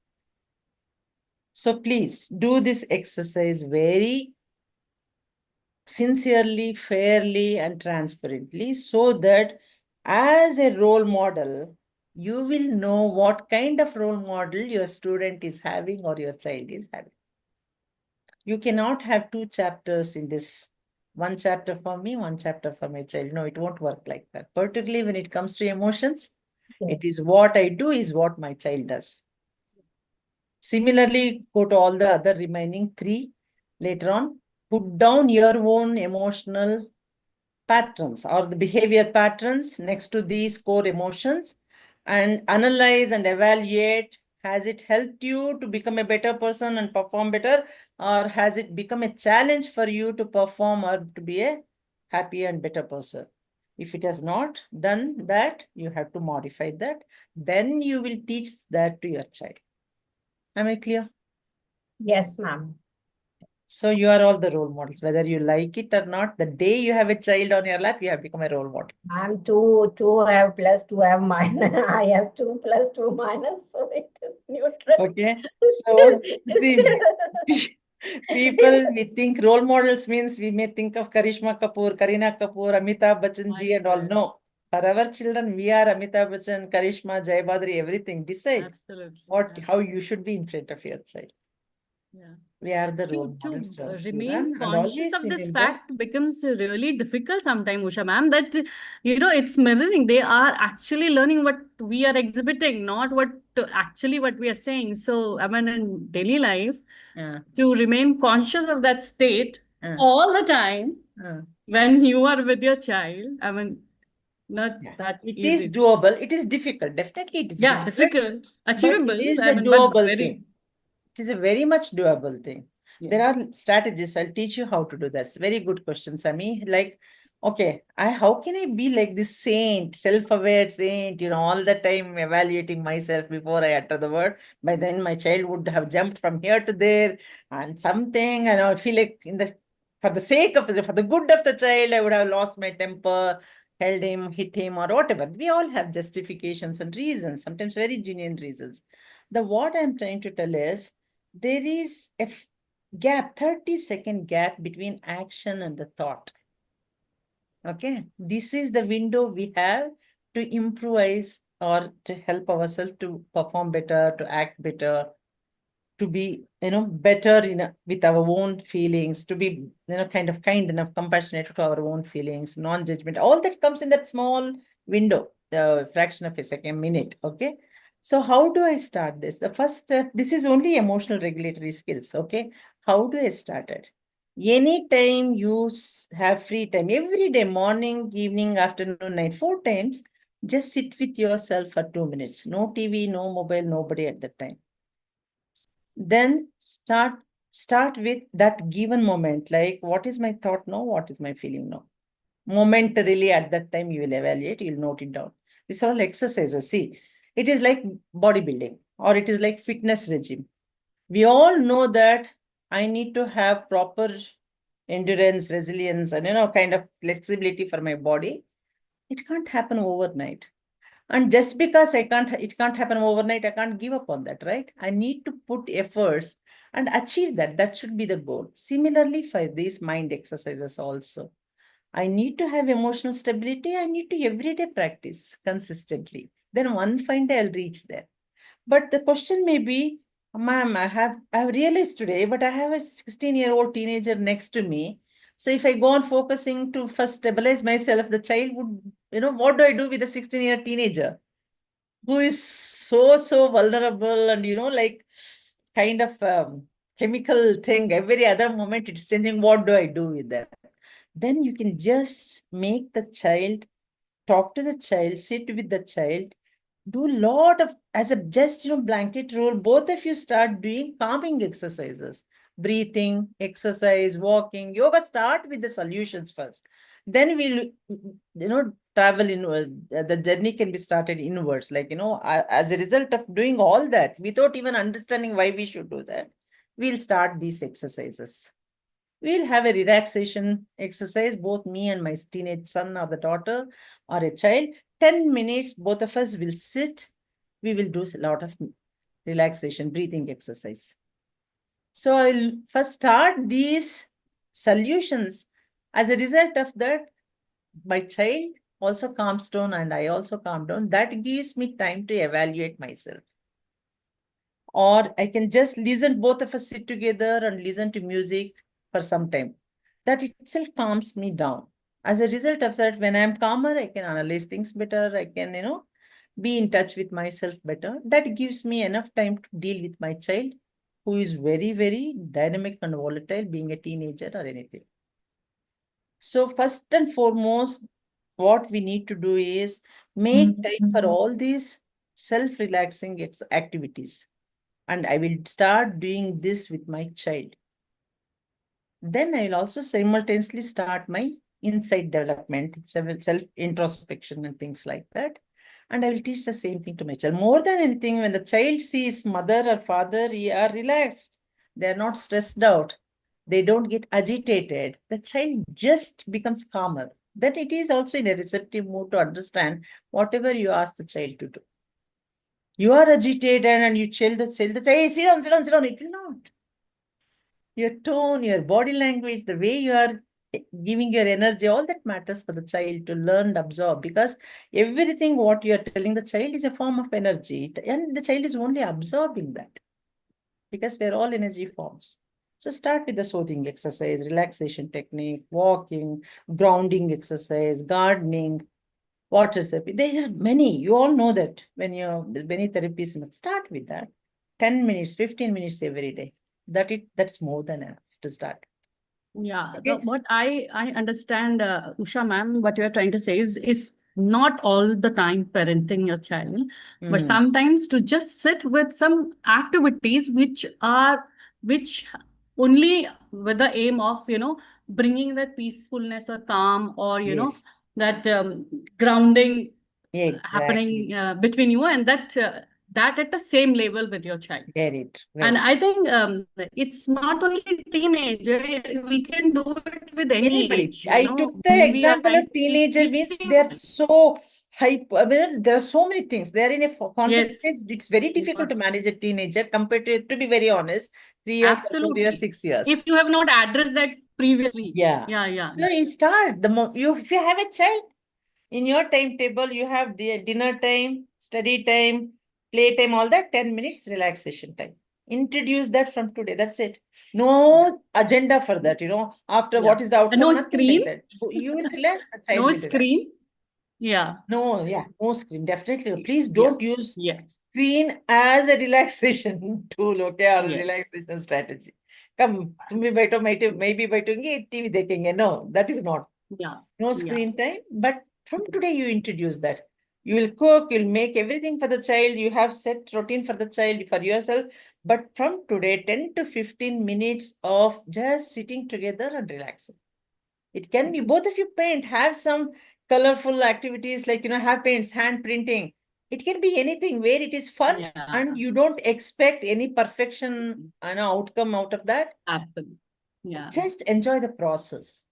So please do this exercise very sincerely, fairly, and transparently, so that as a role model, you will know what kind of role model your student is having or your child is having. You cannot have two chapters in this. One chapter for me, one chapter for my child. No, it won't work like that. Particularly when it comes to emotions, it is what I do is what my child does. Similarly, go to all the other remaining three later on. Put down your own emotional patterns or the behavior patterns next to these core emotions and analyze and evaluate. Has it helped you to become a better person and perform better, or has it become a challenge for you to perform or to be a happier and better person? If it has not done that, you have to modify that. Then you will teach that to your child. Am I clear? Yes, ma'am. So you are all the role models, whether you like it or not. The day you have a child on your lap, you have become a role model. I'm two have plus, two have minus. I have 2 plus 2 minus, so it is neutral. Okay. So see, people, we think role models means we may think of Karishma Kapoor, Kareena Kapoor, Amitabh Bachchan ji and all. No. For our children, we are Amitabh Bachchan, Karishma, Jai Badri, everything. Decide Absolutely. what, yeah. how you should be in front of your child. Yeah. We are the role To models to our remain children. And conscious always of this remember, fact becomes really difficult sometimes, Usha ma'am, that, it's mirroring. They are actually learning what we are exhibiting, not what actually what we are saying. So, I mean, in daily life, to remain conscious of that state all the time when you are with your child, I mean, not that it easy. is doable. It is difficult. Definitely it is Yeah, difficult. difficult, achievable. But it is I a mean, but doable very, thing. It is a very much doable thing. There are strategies. I'll teach you how to do that. It's a very good question, Sami. Like, okay, how can I be like this saint, self-aware saint, all the time evaluating myself before I utter the word. By then my child would have jumped from here to there and something, and I feel like for the sake of for the good of the child, I would have lost my temper, held him, hit him, or whatever. We all have justifications and reasons, sometimes very genuine reasons. What I'm trying to tell is there is a gap, 30-second gap between action and the thought. Okay, this is the window we have to improvise or to help ourselves to perform better, to act better, to be better with our own feelings, to be kind enough, compassionate to our own feelings, non-judgment. All that comes in that small window, the fraction of a second, minute. Okay, so how do I start this? The first step, this is only emotional regulatory skills. Okay, how do I start it? Anytime you have free time, every day, morning, evening, afternoon, night, 4 times, just sit with yourself for 2 minutes. No TV, no mobile, nobody at that time. Then start with that given moment, like what is my thought now, what is my feeling now. Momentarily at that time you will evaluate, you'll note it down. These are all exercises. See, it is like bodybuilding or it is like fitness regime. We all know that I need to have proper endurance, resilience, and kind of flexibility for my body. It can't happen overnight. And just because it can't happen overnight, I can't give up on that, right? I need to put efforts and achieve that. That should be the goal. Similarly, for these mind exercises also, I need to have emotional stability. I need to everyday practice consistently. Then one fine day I'll reach there. But the question may be, ma'am, I have realized today, but I have a 16-year-old teenager next to me. So if I go on focusing to first stabilize myself, the child would, what do I do with a 16-year teenager who is so vulnerable and, like kind of chemical thing. Every other moment it's changing. What do I do with them? Then you can just make the child, talk to the child, sit with the child, do a lot of, as a just, blanket rule, both of you start doing calming exercises, breathing, exercise, walking, yoga. Start with the solutions first. Then we'll, travel inward. The journey can be started inwards. Like, as a result of doing all that, without even understanding why we should do that, we'll start these exercises. We'll have a relaxation exercise, both me and my teenage son or the daughter or a child. 10 minutes, both of us will sit. We will do a lot of relaxation, breathing exercise. So I'll first start these solutions. As a result of that, my child also calms down and I also calm down. That gives me time to evaluate myself. Or I can just listen, both of us sit together and listen to music for some time. That itself calms me down. As a result of that, when I'm calmer, I can analyze things better. I can, be in touch with myself better. That gives me enough time to deal with my child, who is very, very dynamic and volatile, being a teenager or anything. So first and foremost, what we need to do is make time for all these self-relaxing activities. And I will start doing this with my child. Then I will also simultaneously start my insight development, self-introspection and things like that. And I will teach the same thing to my child. More than anything, when the child sees mother or father, they are relaxed. They are not stressed out. They don't get agitated. The child just becomes calmer. That it is also in a receptive mood to understand whatever you ask the child to do. You are agitated and you tell the child, hey, sit down, sit down, sit down. It will not. Your tone, your body language, the way you are giving your energy, all that matters for the child to learn and absorb, because everything what you are telling the child is a form of energy, and the child is only absorbing that, because we're all energy forms. So start with the soothing exercise, relaxation technique, walking, grounding exercise, gardening, water therapy. There are many. You all know that when you're many therapies, must start with that. 10 minutes, 15 minutes every day. That's more than enough to start. Yeah, Okay. what I understand, Usha ma'am, what you're trying to say is not all the time parenting your child, but sometimes to just sit with some activities which only with the aim of, bringing that peacefulness or calm, or, Yes. that grounding Exactly. happening between you, and that at the same level with your child. Very true. And I think it's not only teenager, we can do it with any Anybody. age. I took the When we are example of teenager, means they're so hype. I mean, there are so many things. They're in a conflict Yes. stage. It's very difficult to manage a teenager compared to be very honest, 3 years, 4 years, 6 years. If you have not addressed that previously. Yeah. Yeah. So you start if you have a child in your timetable, you have dinner time, study time, play time, all that, 10 minutes relaxation time. Introduce that from today. That's it. No agenda for that, after what is the outcome, No nothing screen. like that. You will relax, the child No will relax. screen. Yeah. No screen, definitely. Please don't use Yes. screen as a relaxation tool, okay, or a Yes. relaxation strategy. Come, तुम भी बैठो, maybe बैठोगे TV देखेंगे. No, that is not. Yeah. No screen time. But from today, you introduce that. You will cook, you'll make everything for the child. You have set routine for the child, for yourself. But from today, 10 to 15 minutes of just sitting together and relaxing. It can be both of you paint, have some colorful activities like, have paints, hand printing. It can be anything where it is fun and you don't expect any perfection outcome out of that. Absolutely. Yeah. Just enjoy the process.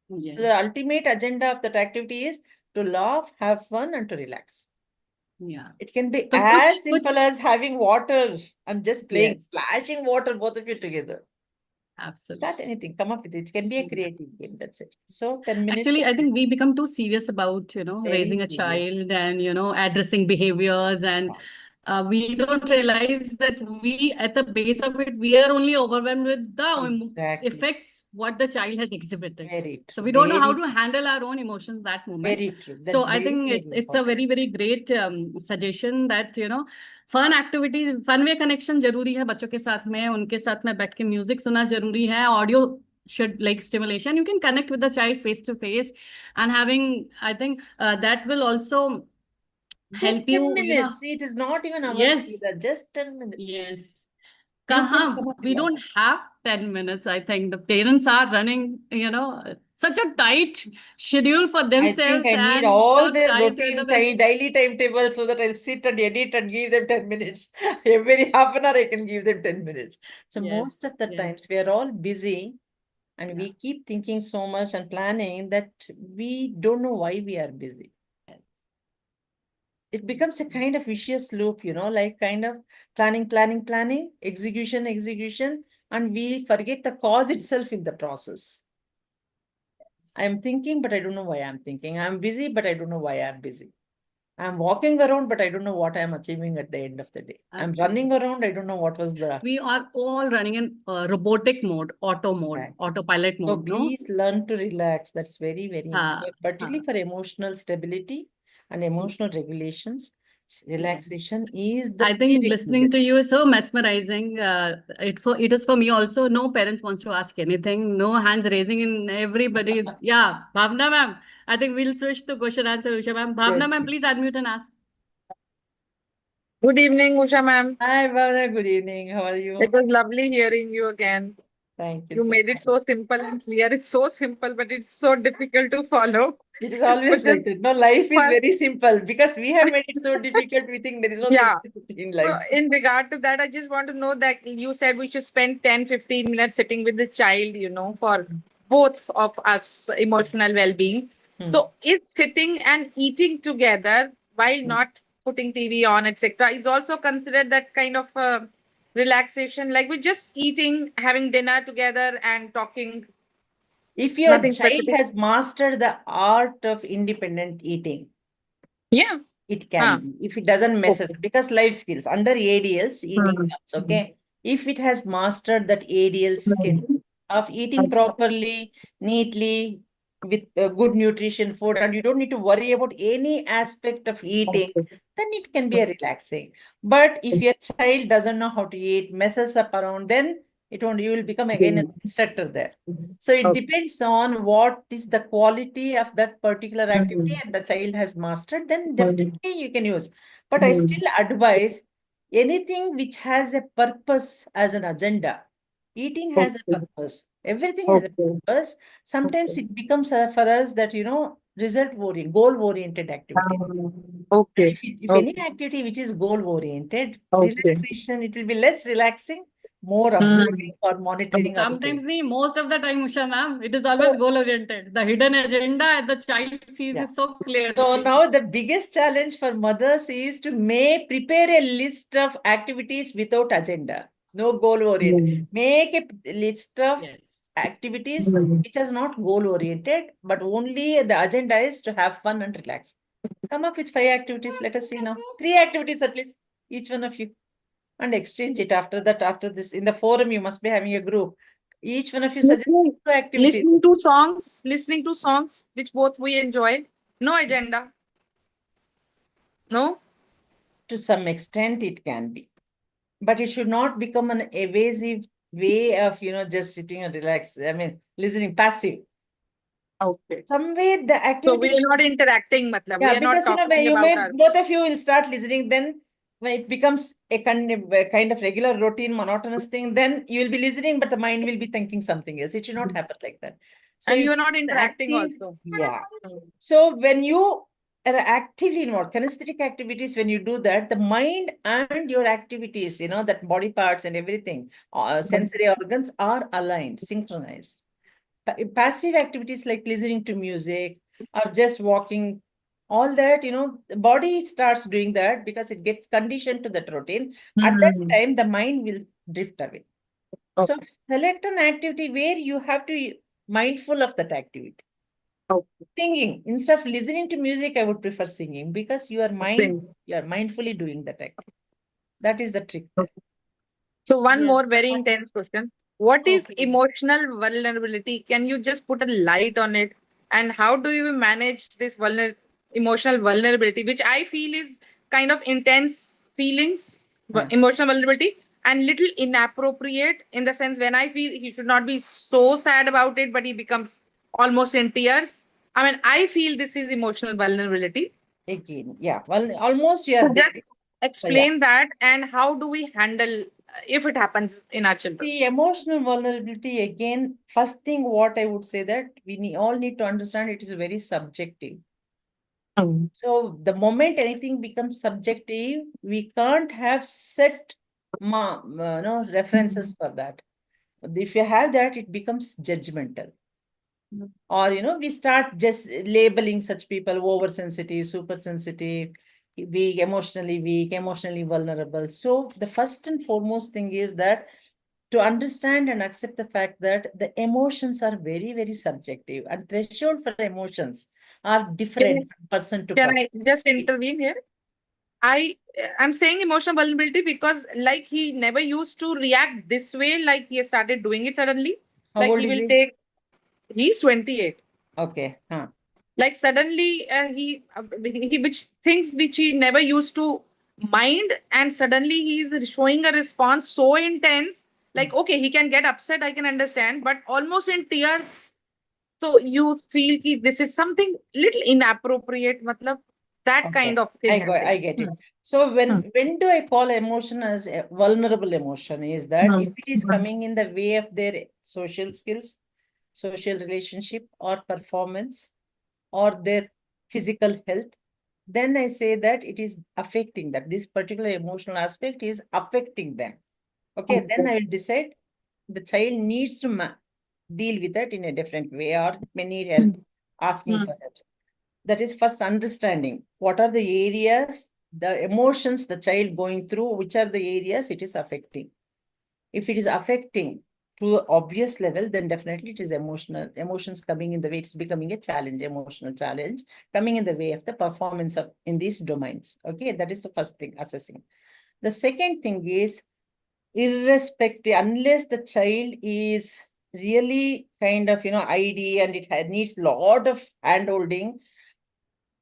Yes. So the ultimate agenda of that activity is to laugh, have fun, and to relax. Yeah. It can be So as simple as having water and just playing, Yes. splashing water, both of you together. Absolutely. Start anything, come up with it. It can be a creative game, that's it. So 10 minutes. Actually, I think we become too serious about, raising a serious. child and, addressing behaviors, and we don't realize that we, at the base of it, we are only overwhelmed with the effects what the child has exhibited. Very true. So we don't know how to handle our own emotions that moment. Very true. So That's I think it's a very, very great suggestion that, fun activities, fun way connection जरूरी है बच्चों के साथ में, उनके साथ में बैठ के म्यूजिक सुनना जरूरी है, audio should like stimulation, you can connect with the child face to face, and having, I think that will also Just help 10 you, minutes. See, it is not even hours yes, either, just 10 minutes. yes. You can Kaha, come up we with don't have 10 minutes. I think the parents are running, such a tight schedule for I themselves think I need and all so their tight with routine, the daily timetables so that I'll sit and edit and give them 10 minutes. Every half an hour, I can give them 10 minutes. So Yes, most of the yes. times we are all busy and Yeah. we keep thinking so much and planning that we don't know why we are busy. Yes. It becomes a kind of vicious loop, like kind of planning, execution, and we forget the cause itself in the process. I'm thinking, but I don't know why I'm thinking. I'm busy, but I don't know why I'm busy. I'm walking around, but I don't know what I'm achieving at the end of the day. I'm running around, I don't know what was the. We are all running in robotic mode, auto mode, Right. autopilot So mode, no? please learn to relax. That's very, very Ha, important, particularly for emotional stability and emotional regulations. Relaxation is the I think prerequisite. listening to you is so mesmerizing. It is for me also. No parents wants to ask anything. No hands raising in everybody's. Yeah, Bhavna ma'am. I think we'll switch to question answer, Usha ma'am. Bhavna Yes, ma'am, please. please unmute and ask. Good evening, Usha ma'am. Hi, Bhavna. Good evening. How are you? It was lovely hearing you again. Thank you You so made it much. so simple and clear. It's so simple, but it's so difficult to follow. It is always But like that. No, life is first, very simple because we have made it so difficult. We think there is no yeah. simplicity in So life. in regard to that, I just want to know that you said we should spend 10-15 minutes sitting with the child, for both of us emotional well-being. Hmm. So is sitting and eating together while not putting TV on, etc., is also considered that kind of relaxation, like we're just eating, having dinner together and talking, If your nothing child specific. has mastered the art of independent eating, Yeah. it can Huh. be, if it doesn't mess us, Okay. because life skills under ADLs, eating Hmm. comes, okay? If it has mastered that ADL skill of eating properly, neatly, with good nutrition food, and you don't need to worry about any aspect of eating, then it can be a relaxing. But if your child doesn't know how to eat, messes up around, then you will become again an instructor there. So it depends on what is the quality of that particular activity and the child has mastered, then definitely you can use. But I still advise anything which has a purpose as an agenda. Eating has a purpose. Everything has a purpose. Sometimes it becomes for us that, result oriented, goal oriented activity. Okay. If any activity which is goal oriented, Okay. relaxation, it will be less relaxing, more observing or monitoring other Sometimes, things. most of the time, Usha ma'am, it is always goal oriented. The hidden agenda the child sees Yeah. is so clearly. So now the biggest challenge for mothers is to prepare a list of activities without agenda, no goal oriented. Make a list of Yes. activities which is not goal oriented, but only the agenda is to have fun and relax. Come up with 5 activities. Let us see now. 3 activities at least, each one of you. And exchange it after that. After this, in the forum, you must be having a group. Each one of you suggest 2 activities. Listening to songs, which both we enjoy. No agenda. No? To some extent, it can be. But it should not become an evasive way of, just sitting and relax. I mean, listening passive. Okay. Somewhere the So activity. we are not interacting, matlab. Yeah, We are not because talking about our. both of you will start listening, then when it becomes a kind of regular routine, monotonous thing, then you will be listening, but the mind will be thinking something else. It should not happen like that. So And if you are not it's interacting active, also. yeah. So when you are actively involved, kinesthetic activities, when you do that, the mind and your activities, that body parts and everything, sensory organs are aligned, synchronized. Passive activities like listening to music or just walking, all that, the body starts doing that because it gets conditioned to that routine. At that time, the mind will drift away. So select an activity where you have to be mindful of that activity. Singing, instead of listening to music, I would prefer singing because you are mindfully doing that activity. That is the trick there. So one Yes. more very intense question. What is Okay. emotional vulnerability? Can you just put a light on it? And how do you manage this emotional vulnerability, which I feel is kind of intense feelings, Hmm. emotional vulnerability. and little inappropriate, in the sense when I feel he should not be so sad about it, but he becomes almost in tears. I mean, I feel this is emotional vulnerability. Again, yeah, well, almost you So are there. just So yeah, explain that, and how do we handle if it happens in our children? see, emotional vulnerability, again, first thing what I would say that we all need to understand it is very subjective. So the moment anything becomes subjective, we can't have set no references for that. If you have that, it becomes judgmental. Or we start just labeling such people oversensitive, super sensitive, weak, emotionally vulnerable. So the first and foremost thing is that to understand and accept the fact that the emotions are very, very subjective, and threshold for emotions are different from person to Can person. I just intervene here? I'm saying emotional vulnerability because like he never used to react this way, like he has started doing it suddenly. How Like old he is will he? take, he's 28. Okay. Like suddenly he which things which he never used to mind, and suddenly he's showing a response so intense. Like, okay, he can get upset, I can understand, but almost in tears. So you feel ki this is something little inappropriate, matlab, that Okay. kind of thing I'm saying. I get it. So when do I call emotion as a vulnerable emotion is that if it is coming in the way of their social skills, social relationship or performance or their physical health, then I say that it is affecting that this particular emotional aspect is affecting them. Okay, then I will decide the child needs to deal with that in a different way or may need help, asking for help. That is first understanding what are the areas, the emotions the child going through, which are the areas it is affecting. If it is affecting to an obvious level, then definitely it is emotions coming in the way, it's becoming a challenge, emotional challenge, coming in the way of the performance of in these domains. Okay, that is the first thing, assessing. The second thing is, irrespective, unless the child is really kind of, ID and it needs lot of hand holding,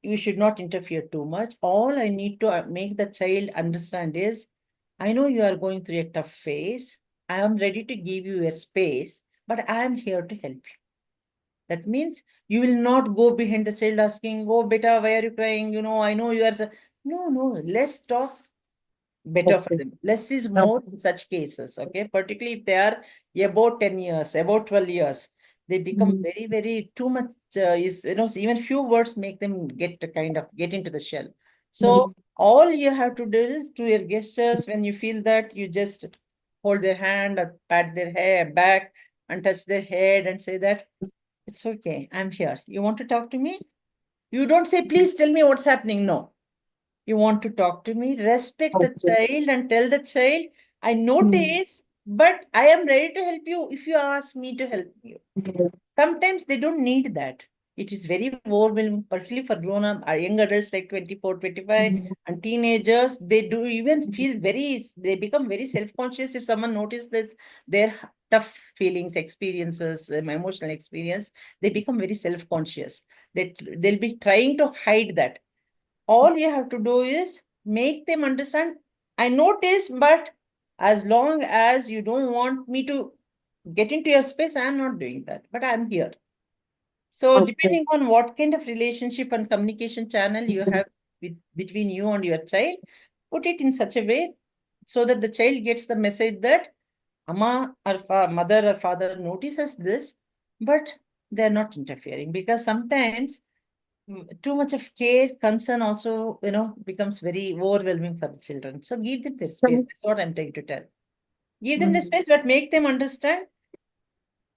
you should not interfere too much. All I need to make the child understand is, I know you are going through a tough phase. I am ready to give you a space, but I am here to help you. That means you will not go behind the child asking, oh, beta, why are you crying? I know you are. No, let's talk better for them. Less is more in such cases, okay? Particularly if they are about 10 years, about 12 years, they become very, very too much, even few words make them get into the shell. So all you have to do is to your gestures when you feel that you just hold their hand or pat their hair back and touch their head and say that, it's okay, I'm here. You want to talk to me? You don't say, please tell me what's happening. No. You want to talk to me, respect the child and tell the child, I notice, but I am ready to help you if you ask me to help you. Sometimes they don't need that. It is very overwhelming, particularly for grown up, young adults like 24, 25, and teenagers. They do even feel they become very self-conscious if someone notices this, their tough feelings, experiences, emotional experience, they become very self-conscious. They'll be trying to hide that. All you have to do is make them understand, I notice, but as long as you don't want me to get into your space, I'm not doing that, but I'm here. So depending on what kind of relationship and communication channel you have between you and your child, put it in such a way so that the child gets the message that Amma or mother or father notices this, but they're not interfering, because sometimes too much of care, concern also, becomes very overwhelming for the children. So give them their space. That's what I'm trying to tell. Give them the space, but make them understand.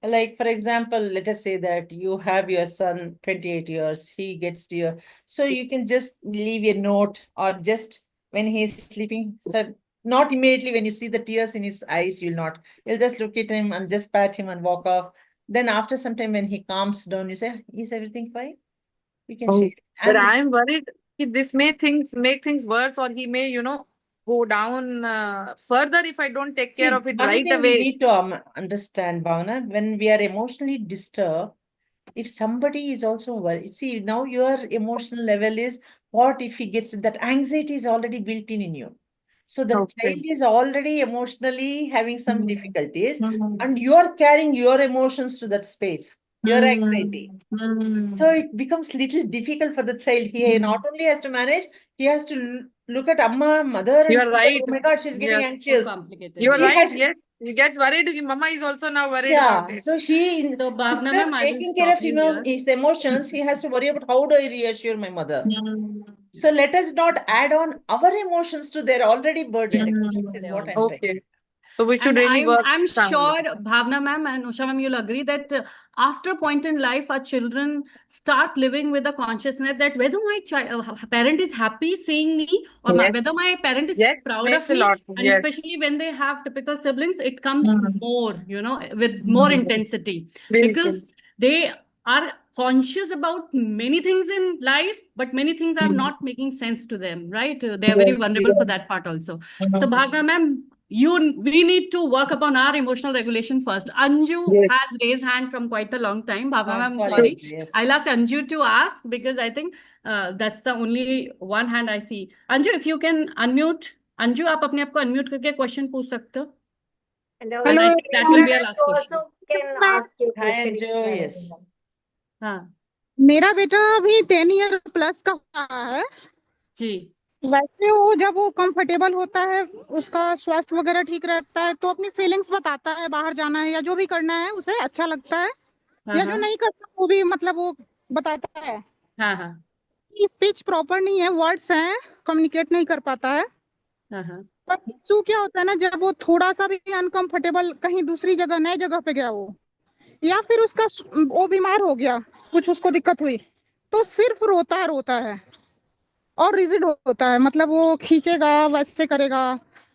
Like, for example, let us say that you have your son, 28 years, he gets to you. So you can just leave a note, or just when he's sleeping, so not immediately when you see the tears in his eyes, you'll just look at him and just pat him and walk off. Then after some time when he calms down, you say, is everything fine? We can share. But I'm worried that this may make things worse, or he may, go down further if I don't take care See, of it one right thing we away. need to understand, Bhavana, when we are emotionally disturbed, if somebody is also worried, see, now your emotional level is, what if he gets that anxiety is already built in you. So the Okay. child is already emotionally having some Mm. difficulties, Mm. and you are carrying your emotions to that space, your anxiety. So Mm. it becomes little difficult for the child. He not only has to manage, he has to look at Amma, mother, and You're see that, right. oh my God, she's getting Yes. More anxious. complicated. You're He Yeah. right. has, Yes. He gets worried. Mama is also now worried yeah. about it. So he, So Bhavna instead ma'am, of I will taking care stop of you here. his emotions, he has to worry about how do I reassure my mother. So let us not add on our emotions to their already burdened existence, is what I'm trying. Okay. So we should And really work. I'm strongly. sure Bhavna ma'am and Usha ma'am, you'll agree that after a point in life, our children start living with the consciousness that whether my parent is happy seeing me or Yes. whether my parent is Yes. proud Makes of a me, lot. and Yes. especially when they have typical siblings, it comes Mm. more, with more intensity, because they are conscious about many things in life, but many things are not making sense to them, right? They are very vulnerable for that part also. So Bhavna ma'am, we need to work upon our emotional regulation first. Anju Yes. has raised hand from quite a long time. Bhavna ma'am, Sorry, sorry. yes. I'll ask Anju to ask, because I think that's the only one hand I see. Anju, if you can unmute. Anju, आप अपने आप को unmute करके question पूछ सकते हो. And And I also, think that will be our last you question. also can मैं ask your Hi, question if Anju, you have yes. anything. हाँ मेरा बेटा अभी 10 ईयर प्लस का है। जी वैसे वो जब वो कंफर्टेबल होता है, उसका स्वास्थ्य वगैरह ठीक रहता है, तो अपनी फीलिंग्स बताता है, बाहर जाना है या जो भी करना है उसे अच्छा लगता है, हाँ या जो हाँ नहीं करना वो भी मतलब वो बताता है। हाँ हाँ स्पीच प्रॉपर नहीं है, वर्ड्स हैं, कम्युनिकेट नहीं कर पाता है। हाँ हाँ पर इशू क्या होता है ना, जब वो थोड़ा सा भी अनकंफर्टेबल कहीं दूसरी जगह, नई जगह पे गया वो, या फिर वो बीमार हो गया, कुछ उसको दिक्कत हुई, तो सिर्फ रोता है और रिजिड होता है, मतलब वो खींचेगा, वैसे करेगा।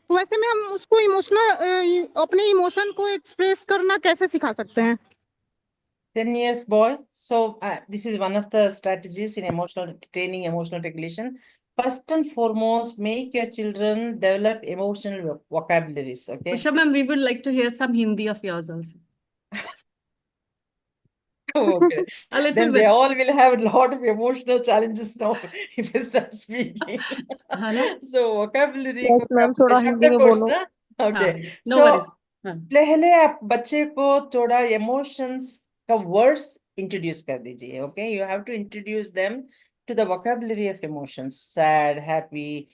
तो वैसे में हम उसको अपने इमोशन को एक्सप्रेस करना कैसे सिखा सकते हैं? 10 years boy. So this is one of the strategies in emotional training, emotional regulation. First and foremost, make your children develop emotional vocabularies. Okay. Usha ma'am, we would like to hear some Hindi of yours also. Okay. A little Then bit. they all will have a lot of emotional challenges now if you start speaking. है ना? So vocabulary yes को ma'am, थोड़ा हिंदी में शब्दकोश बोलो। ना? Okay. हाँ, no So worries. हाँ, पहले आप बच्चे को थोड़ा emotions का words introduce कर दीजिए. Okay, you have to introduce them to the vocabulary of emotions. Sad, happy,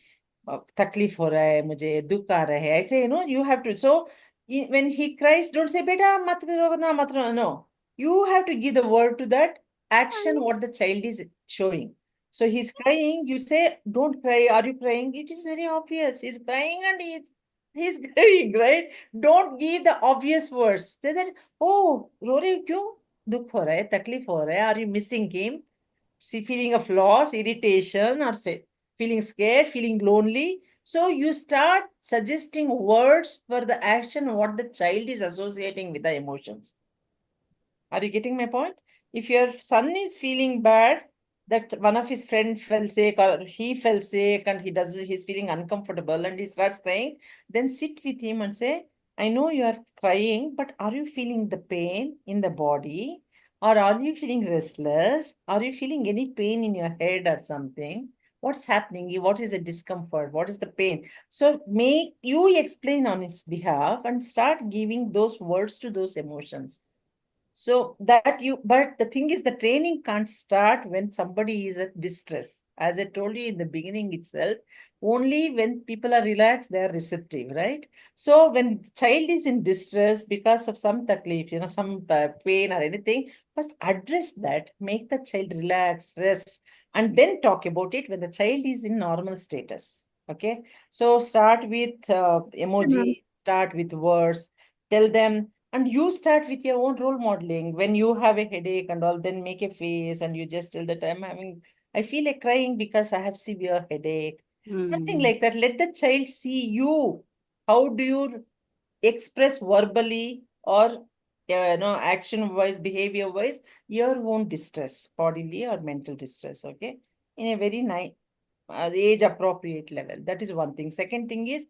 तकलीफ हो रहा है मुझे, दुख आ रहा है, ऐसे you have to. So when he cries, don't say बेटा मत करो ना मत करो. No, you have to give the word to that action what the child is showing. So he's crying, you say don't cry. Are you crying? It is very obvious. He's crying and he's crying, right? Don't give the obvious words. Say that, oh, रो रही हो क्यों? दुख हो रहा है, तकलीफ हो रहा है. Are you missing him? See, feeling of loss, irritation, or say feeling scared, feeling lonely. So you start suggesting words for the action what the child is associating with the emotions. Are you getting my point? If your son is feeling bad, that one of his friend fell sick or he fell sick and he's feeling uncomfortable and he starts crying, then sit with him and say, I know you are crying, but are you feeling the pain in the body? Or are you feeling restless? Are you feeling any pain in your head or something? What's happening? What is the discomfort? What is the pain? So make you explain on his behalf and start giving those words to those emotions. So that but the thing is, the training can't start when somebody is at distress. As I told you in the beginning itself, only when people are relaxed, they are receptive, right? So when the child is in distress because of some taklif, some pain or anything, first address that, make the child relax, rest, and then talk about it when the child is in normal status. Okay. So start with emoji, start with words, tell them. And you start with your own role modeling. When you have a headache and all, then make a face and you just tell that I feel like crying because I have severe headache. Something like that. Let the child see you. How do you express verbally or action-wise, behavior-wise, your own distress, bodily or mental distress, okay? In a very nice, age-appropriate level. That is one thing. Second thing is,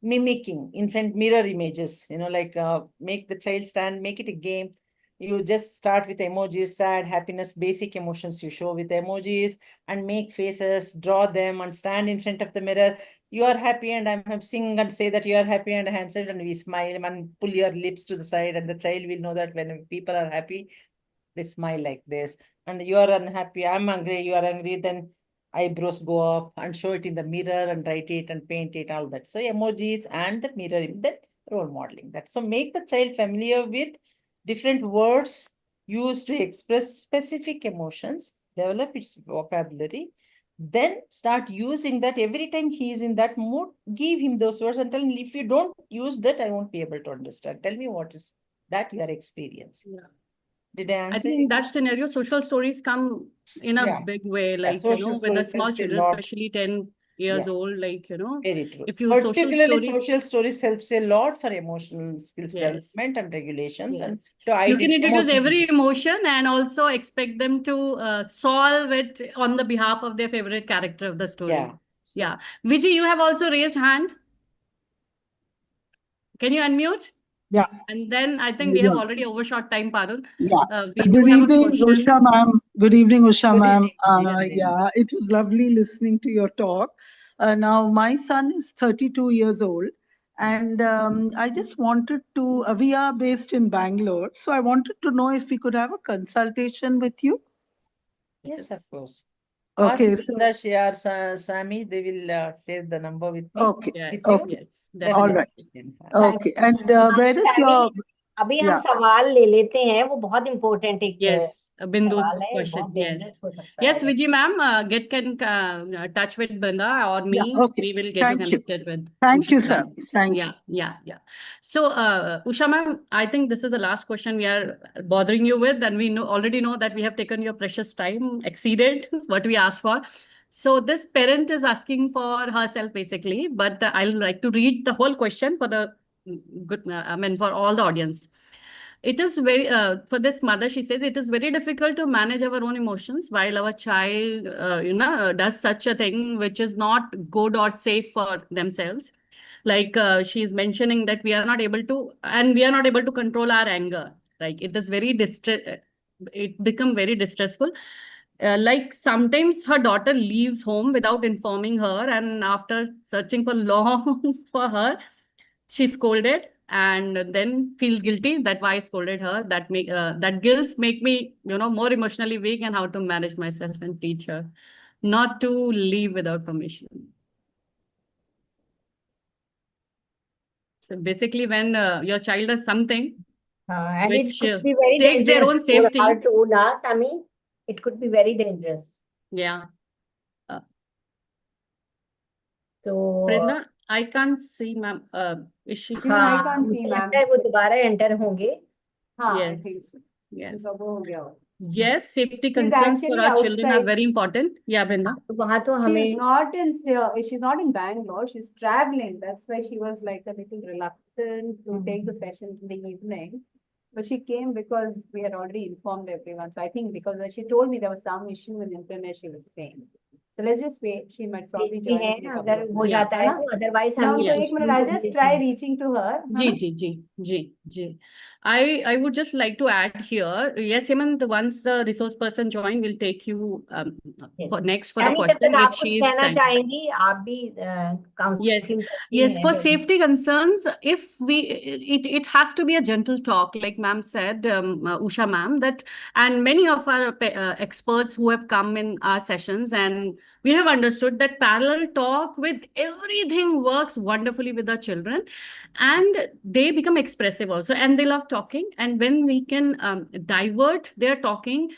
mimicking in front mirror images, like make the child stand, make it a game. You just start with emojis, sad, happiness, basic emotions you show with emojis, and make faces, draw them, and stand in front of the mirror. You are happy and I'm sing and say that you are happy and I'm sad, and we smile and pull your lips to the side, and the child will know that when people are happy, they smile like this. And you are unhappy, I'm angry, you are angry, then eyebrows go up, and show it in the mirror and write it and paint it, all that. So emojis and the mirror, that role modeling that. So make the child familiar with different words used to express specific emotions, develop its vocabulary, then start using that every time he is in that mood. Give him those words and tell him, if you don't use that, I won't be able to understand. Tell me what is that you are experiencing. Yeah. Did I I answer think your in that question? scenario, social stories come in a Yeah. big way, like, social with the stories small helps a children, lot. especially 10 years Yeah. old, like, Very true. if you social Particularly stories, social stories helps a lot for emotional skills yes, development and regulations, and yes. to You can identify introduce every emotion and also expect them to solve it on the behalf of their favorite character of the story. Yeah. So, Yeah. Vijay, you have also raised hand. Can you unmute? Yeah. And then I think we have already overshot time, Parul. Yeah. We Good do have a evening, question. Usha ma'am. Good evening, Usha Good ma'am. evening. Good evening. Yeah, it was lovely listening to your talk. Now, my son is 32 years old, and I just wanted to, we are based in Bangalore, so I wanted to know if we could have a consultation with you. yes, of course. Okay, Ask so, Brinda, share Sammy, they will share the number with me. okay, Yes, With you. okay, yes, all definitely. right. We can have. Okay, and where is your, अभी हम yeah, सवाल ले लेते हैं, वो बहुत important एक Yes, Bindu's सवाल है, question. बहुत Yes. dangerous हो सकता Yes, है. Vijay ma'am, get can touch with Brinda or me. yeah, okay. We will get you Thank you. connected with Thank Usha you, Madan. sir. Thank you. Yeah. So, Usha ma'am, I think this is the last question we are bothering you with, and we already know that we have taken your precious time, exceeded what we asked for. So this parent is asking for herself basically, but I'll like to read the whole question for the for all the audience. It is very, for this mother, she says, it is very difficult to manage our own emotions while our child, does such a thing which is not good or safe for themselves. Like she is mentioning that we are not able to control our anger. Like it is very it become very distressful. Like sometimes her daughter leaves home without informing her, and after searching for long for her, she's scolded and then feels guilty that why I scolded her. That guilt make me more emotionally weak, and how to manage myself and teach her not to leave without permission. So basically, when your child does something and which it could be very stakes their own dangerous for safety, her to laugh. I mean, it could be very dangerous. yeah. So Brinda, I can't see, ma'am. Is she? No, I can't see, मुझे ma'am. लगता है वो दोबारा enter होंगे. हाँ, I Yes. think so. Yes. इनका वो हो गया हो. Yes, safety She's concerns for actually our children are outside. very important. Yeah, Brinda. तो वहाँ तो She's हमें not in Bangalore. She's traveling. That's why she was like a little reluctant to take the session in the evening. But she came because we had already informed everyone. So I think because she told me there was some issue with internet, she was saying. So let's just wait. She might probably देखते join us हैं in a couple अगर of हो minutes. जाता है तो otherwise Now, हम so ये एक minute, I'll just try reaching to her. Ji. I would just like to add here. Yes, Hemant, once the resource person join, we'll take you for the यानी जब question तक आप which कुछ she is कहना time. चाहेंगी, आप भी counselling Yes, for safety concerns, if it has to be a gentle talk, like ma'am said, Usha ma'am, that, and many of our experts who have come in our sessions, and we have understood that parallel talk with everything works wonderfully with our children, and they become expressive also, and they love talking. And when we can divert their talking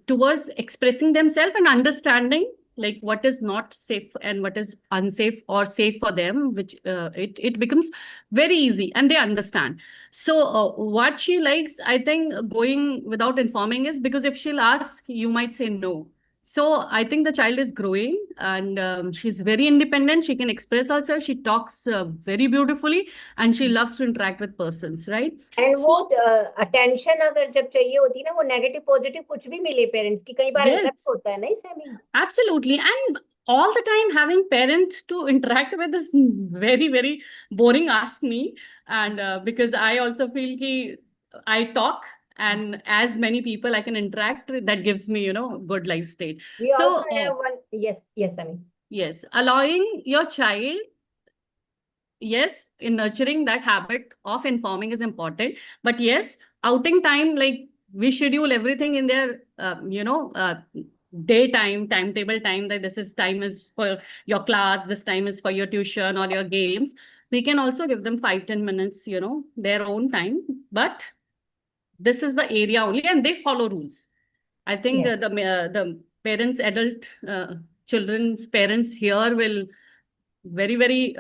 towards expressing themselves and understanding like what is not safe and what is unsafe or safe for them, which it becomes very easy and they understand. So what she likes, I think, going without informing is because if she'll ask, you might say no. So I think the child is growing and she's very independent. She can express herself. She talks very beautifully and she loves to interact with persons, right? And वो attention अगर जब चाहिए होती है ना, वो negative positive कुछ भी मिले पेरेंट्स की, कई बार ऐसा भी होता है ना इसमें. Absolutely. And all the time having parents to interact with is very, very boring, ask me. And because I also feel I talk and as many people I can interact, that gives me, good life state. We So, also have one. Yes, Ami. yes, allowing your child, yes, in nurturing that habit of informing is important. But yes, outing time, like we schedule everything in their, daytime, timetable time, that this is time is for your class, this time is for your tuition or your games. We can also give them 5-10 minutes, their own time. But this is the area only, and they follow rules. I think Yes. the parents, adult children's parents here will very, very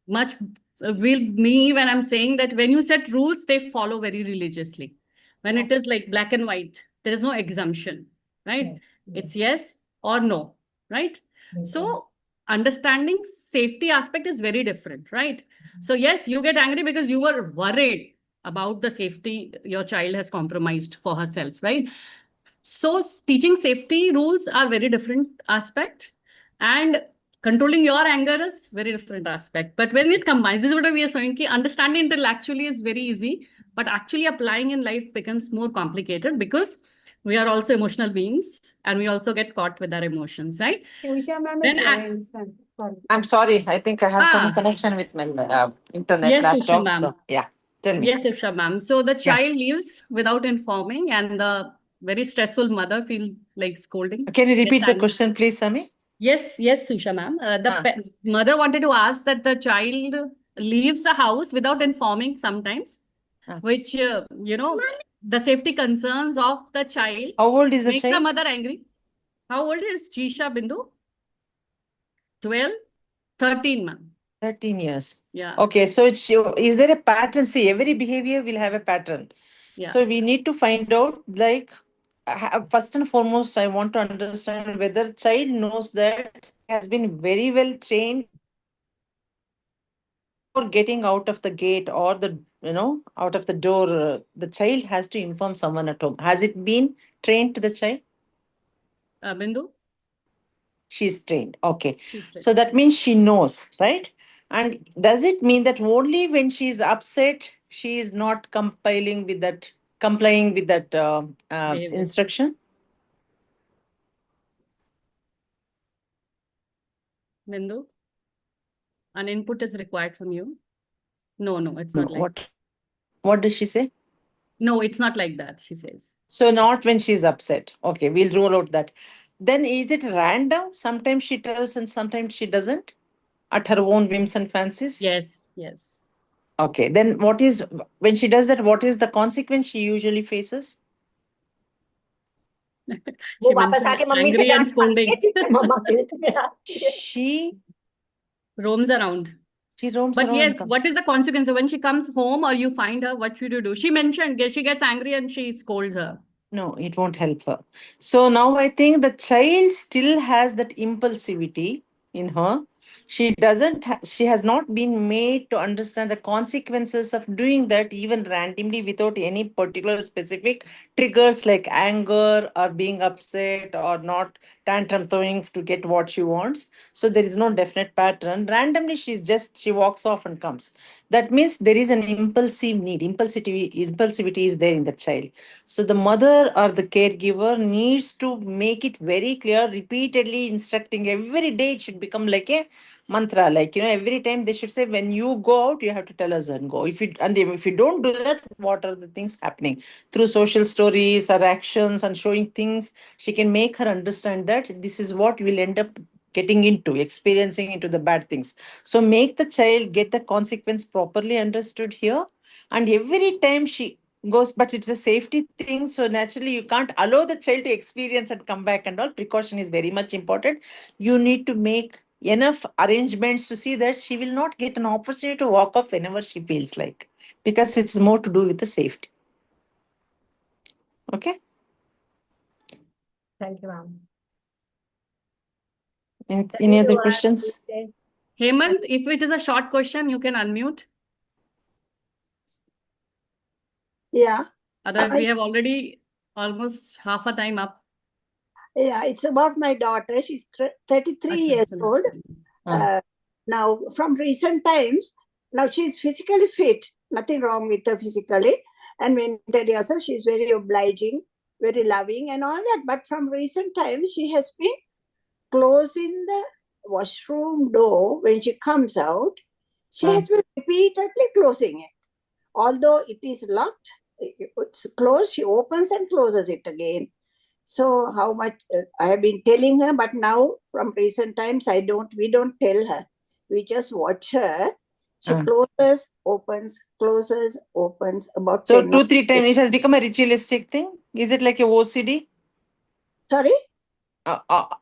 much with me when I'm saying that when you set rules, they follow very religiously. When it is like black and white, there is no exemption, right? It's yes or no, right? So understanding safety aspect is very different, right? So yes, you get angry because you were worried about the safety your child has compromised for herself, right? So teaching safety rules are very different aspect, and controlling your anger is very different aspect. But when it combines, this is what we are saying, ki understanding intellectually is very easy, but actually applying in life becomes more complicated because we are also emotional beings and we also get caught with our emotions, right? Usha ma'am is Then joined. Sorry. I'm sorry. I think I have some Ah, connection with my internet yes, Usha laptop. ma'am. So yeah, tell me. Yes, Usha ma'am. So the Yeah. child leaves without informing, and the very stressful mother feels like scolding. Can you repeat Gets the angry. question, please, Sami? Yes, yes, Susha ma'am. The mother wanted to ask that the child leaves the house without informing sometimes, which, the safety concerns of the child How old is the makes the child? mother angry. How old is Jisha Bindu? 12, 13, ma'am. 13 years. Yeah. Okay, so is there a pattern? See, every behavior will have a pattern. Yeah. So we need to find out, like, first and foremost, I want to understand whether child knows that he has been very well trained for getting out of the gate or out of the door. The child has to inform someone at home. Has it been trained to the child? Bindu? She's trained. Okay. She's trained. So that means she knows, right? And does it mean that only when she is upset, she is not complying with that Behavior. instruction? Bindu? An input is required from you. No, it's No, not like what does she say? No, it's not like that, she says. So not when she's upset. Okay, we'll roll out that. Then is it random? Sometimes she tells and sometimes she doesn't, at her own whims and fancies? Yes. Okay, then when she does that, what is the consequence she usually faces? वो She वापस mentioned आके mummy से angry and डांट खाती है, scolding. ठीक है, मम्मा के लिए आती है। She Roams around. roams But around. yes, what is the consequence? So when she comes home or you find her, what should you do? She mentioned she gets angry and she scolds her. No, it won't help her. So now I think the child still has that impulsivity in her. She doesn't, she has not been made to understand the consequences of doing that even randomly without any particular specific triggers like anger or being upset or not tantrum throwing to get what she wants. So there is no definite pattern. Randomly, she walks off and comes. That means there is an impulsive need. Impulsivity is there in the child. So the mother or the caregiver needs to make it very clear, repeatedly instructing every day. It should become like a mantra, like every time they should say, when you go out, you have to tell us and go. If you don't do that, what are the things happening? Through social stories or actions and showing things, she can make her understand that this is what will end up getting experiencing into the bad things. So make the child get the consequence properly understood here. And every time she goes, but it's a safety thing, so naturally you can't allow the child to experience and come back, and all precaution is very much important. You need to make enough arrangements to see that she will not get an opportunity to walk off whenever she feels like, because it's more to do with the safety. Okay. Thank you, ma'am. Any other questions? Hemant, if it is a short question, you can unmute. Yeah. Otherwise, we have already almost half a time up. Yeah, it's about my daughter. She's 33 years old. Now, from recent times, now she's physically fit, nothing wrong with her physically, and mentally also she's very obliging, very loving and all that. But from recent times, she has been closing the washroom door when she comes out. She has been repeatedly closing it. Although it is locked, it's closed, she opens and closes it again. So how much I have been telling her, but now from recent times we don't tell her. We just watch her. She closes, opens, closes, opens about So 10 2-3 times it has become a ritualistic thing. Is it like a OCD? Sorry?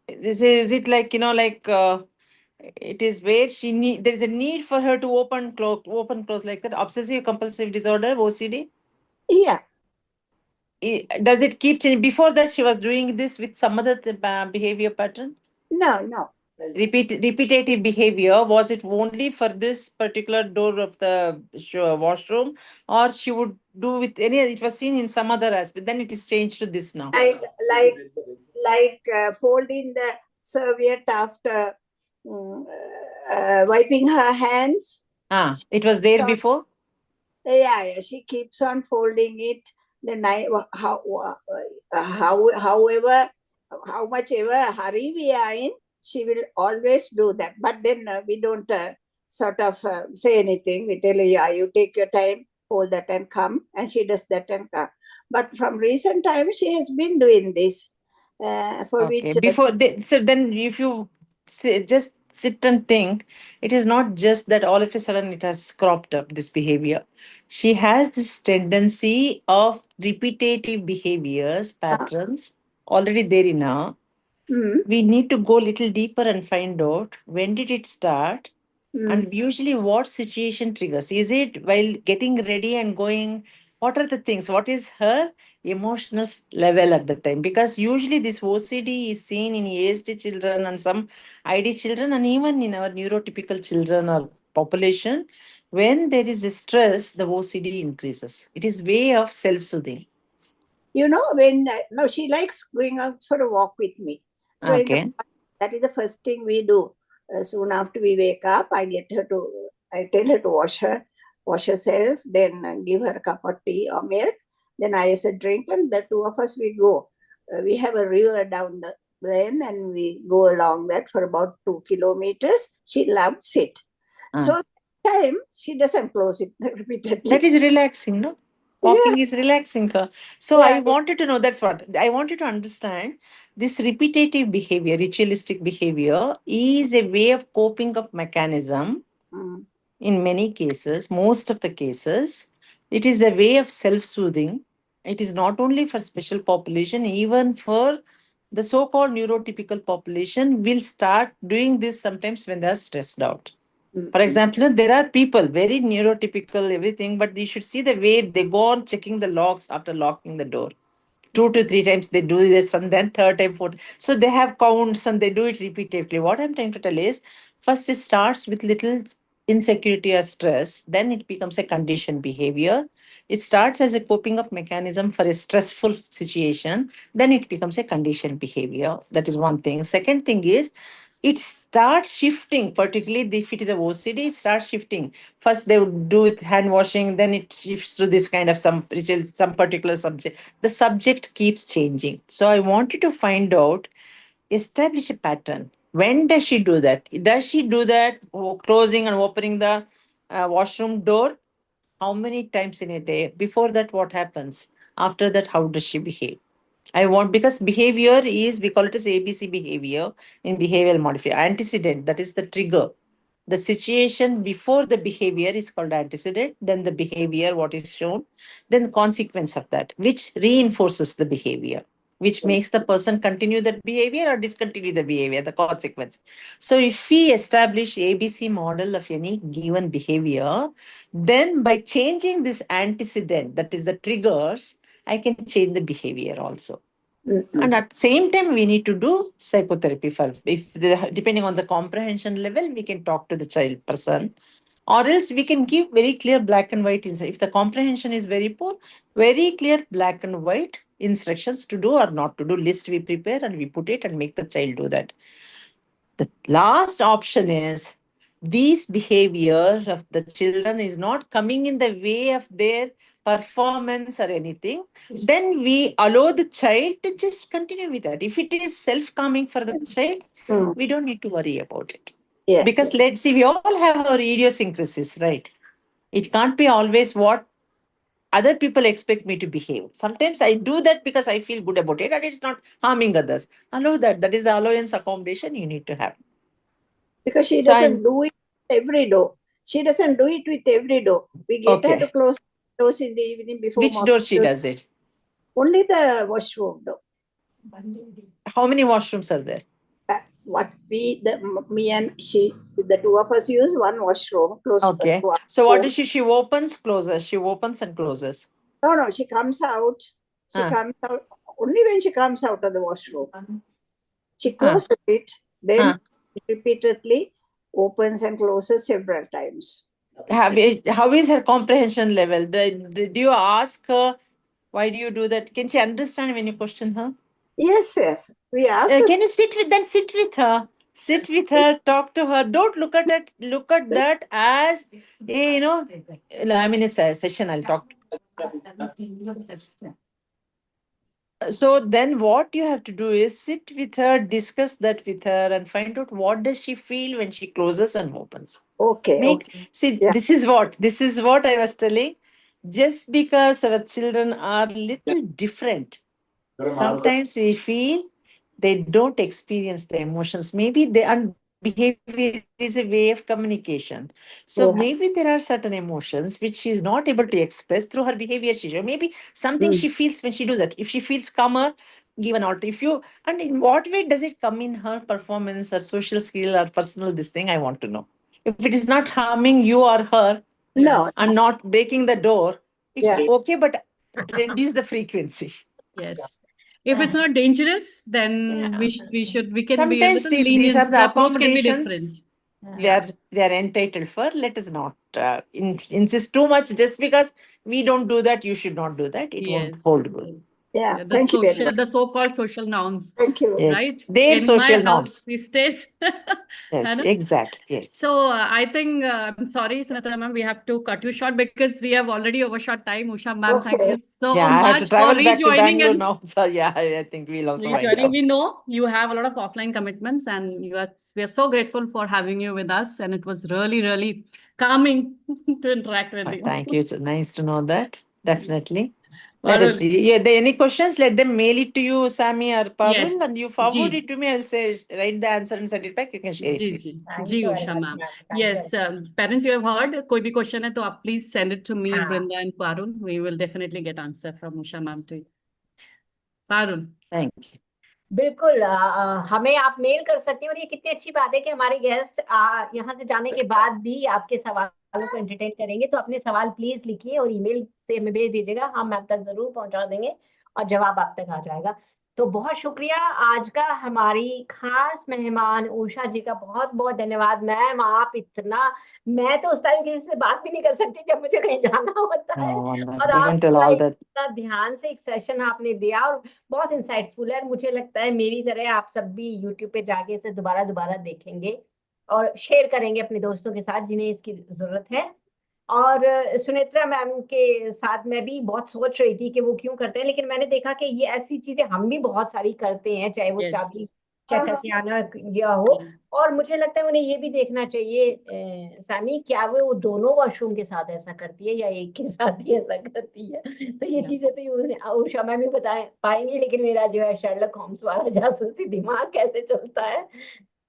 Is it like, it is where there is a need for her to open close like that, obsessive compulsive disorder, OCD? Yeah. Does it keep changing? Before that she was doing this with some other behavior pattern? No. Repetitive behavior, was it only for this particular door of the washroom, or she would do with any other? It was seen in some other aspect, then it is changed to this now. Like folding the serviette after wiping her hands. It was there before? Yeah, she keeps on folding it. Then however, how much ever hurry we are in, she will always do that. But then we don't sort of say anything. We tell her, yeah, you take your time, hold that and come. And she does that and come. But from recent times, she has been doing this. For Okay. which So then if you just sit and think, it is not just that all of a sudden it has cropped up, this behavior. She has this tendency of repetitive behaviors, patterns already there in her. We need to go little deeper and find out when did it start, and usually what situation triggers. Is it while getting ready and going? What are the things? What is her emotional level at the time? Because usually this OCD is seen in ASD children and some ID children, and even in our neurotypical children or population. When there is a stress, the OCD increases. It is way of self-soothing. when now she likes going out for a walk with me. So that is the first thing we do. Soon after we wake up, I tell her to wash herself, then give her a cup of tea or milk. Then I said drink, and the two of us we go. We have a river down the lane, and we go along that for about 2 kilometers. She loves it. So time she doesn't close it repeatedly. That is relaxing, no? Walking is relaxing her. So I wanted to know, that's what I wanted to understand. This repetitive behavior, ritualistic behavior, is a way of coping of mechanism. In many cases, most of the cases, it is a way of self-soothing. It is not only for special population, even for the so-called neurotypical population will start doing this sometimes when they are stressed out. For example, there are people very neurotypical, everything, but you should see the way they go on checking the locks after locking the door. 2 to 3 times they do this, and then third time, fourth. So they have counts and they do it repeatedly. What I'm trying to tell is, first it starts with little insecurity or stress, then it becomes a conditioned behavior. It starts as a coping up mechanism for a stressful situation, then it becomes a conditioned behavior. That is one thing. Second thing is, it starts shifting, particularly if it is a OCD, it starts shifting. First, they would do with hand washing, then it shifts to this kind of some ritual, some particular subject. The subject keeps changing. So I wanted to find out, establish a pattern. When does she do that? Does she do that closing and opening the washroom door? How many times in a day? Before that, what happens? After that, how does she behave? I want, because behavior is, we call it as ABC behavior in behavioral modifier. Antecedent, that is the trigger. The situation before the behavior is called antecedent, then the behavior, what is shown, then the consequence of that, which reinforces the behavior, which makes the person continue that behavior or discontinue the behavior, the consequence. So if we establish ABC model of any given behavior, then by changing this antecedent, that is the triggers, I can change the behavior also. And at the same time, we need to do psychotherapy first. Depending on the comprehension level, we can talk to the child person, or else we can give very clear black and white instructions. If the comprehension is very poor, very clear black and white instructions to do or not to do. List we prepare and we put it and make the child do that. The last option is, these behavior of the children is not coming in the way of their performance or anything, then we allow the child to just continue with that. If it is self-calming for the child, we don't need to worry about it. Yeah. Because let's see, we all have our idiosyncrasies, right? It can't be always what other people expect me to behave. Sometimes I do that because I feel good about it and it's not harming others. Allow that. That is the allowance accommodation you need to have. Because she So doesn't do it every door. She doesn't do it with every door. We get her Okay. to close doors in the evening before Which door she mosquitoes. does it? Only the washroom door. How many washrooms are there? What me and she, the two of us use one washroom close Okay. to our So what home. does she opens, closes. She opens and closes. No, she comes out. She Ah. comes out only when she comes out of the washroom. She Ah. closes it, then Ah. repeatedly opens and closes several times. How is her comprehension level? Do you ask her, why do you do that? Can she understand when you question her? Yes. We asked her. Can you sit with her? Sit with her, talk to her. Don't look at it. Look at that as I mean, it's a session. I'll talk. So then what you have to do is sit with her, discuss that with her, and find out what does she feel when she closes and opens. Okay. See, Yeah. this is what I was telling. Just because our children are little different, sometimes we feel they don't experience the emotions. Maybe behavior is a way of communication. So Yeah. maybe there are certain emotions which she is not able to express through her behavior. Maybe something she feels when she does that. If she feels calmer, give an alter. And in what way does it come in her performance or social skill or personal this thing? I want to know. If it is not harming you or her, No. and not breaking the door, it's Yeah. okay, but reduce the frequency. Yes. If it's not dangerous, then Yeah. we can be a Sometimes little these are lenient. the The approach can be different. accommodations Yeah. they are entitled for. Let us not insist too much. Just because we don't do that, you should not do that. It won't Yes. hold good. Yeah. The Thank you very much. the so-called social norms, Thank you. Yes, right? their In my social house norms. these days. Yes, Hannah? exactly. Yes. So I think I'm sorry, Sunita ma'am, we have to cut you short because we have already overshot time. Usha ma'am, thank Okay. you so Yeah, I have to much for travel back to rejoining Bangalore and now. So yeah, I think we'll also wind rejoining. up. We know you have a lot of offline commitments, and we are so grateful for having you with us. And it was really, really calming to interact with you. Thank you. It's nice to know that. Definitely. Let us Parul. see. Yeah, there any questions? Let them mail it to you, Sammy or Parul, Yes. and you forward Ji. it to me. I'll say write the answer and send it back. You can share it. जी with जी me. Thank जी you very Usha much, ma'am ma'am. Thank you yes very parents you have heard कोई भी question है तो आप please send it to me हाँ. Brinda and Parul we will definitely get answer from Usha ma'am to you Parul Thank you. बिल्कुल हमें आप mail कर सकते हैं और ये कितनी अच्छी बात है कि हमारे गेस्ट यहाँ से जाने के बाद भी आपके सवालों को एंटरटेन करेंगे तो अपने सवाल प्लीज लिखिए और ईमेल से हमें भेज दीजिएगा हम आप तक जरूर पहुंचा देंगे और जवाब आप तक आ जाएगा तो बहुत शुक्रिया आज का हमारी खास मेहमान उषा जी का बहुत बहुत धन्यवाद मैम आप इतना मैं तो उस टाइम किसी से बात भी नहीं कर सकती जब मुझे कहीं जाना होता है और आप इतना ध्यान से एक सेशन आपने दिया और बहुत इंसाइटफुल है मुझे लगता है मेरी तरह आप सब भी यूट्यूब पे जाके इसे दोबारा देखेंगे और शेयर करेंगे अपने दोस्तों के साथ जिन्हें इसकी जरूरत है और सुनेत्रा मैम के साथ मैं भी बहुत सोच रही थी कि वो क्यों करते हैं लेकिन मैंने देखा कि ये ऐसी चीजें हम भी बहुत सारी करते हैं चाहे वो चाबी चेक करके आना या हो और मुझे लगता है उन्हें ये भी देखना चाहिए सैमी क्या वो दोनों वॉशरूम के साथ ऐसा करती है या एक के साथ ही ऐसा करती है तो ये चीजें तो उषा मैम ही बता पाएंगी लेकिन मेरा जो है शर्लक होम्स वाला जासूसी दिमाग कैसे चलता है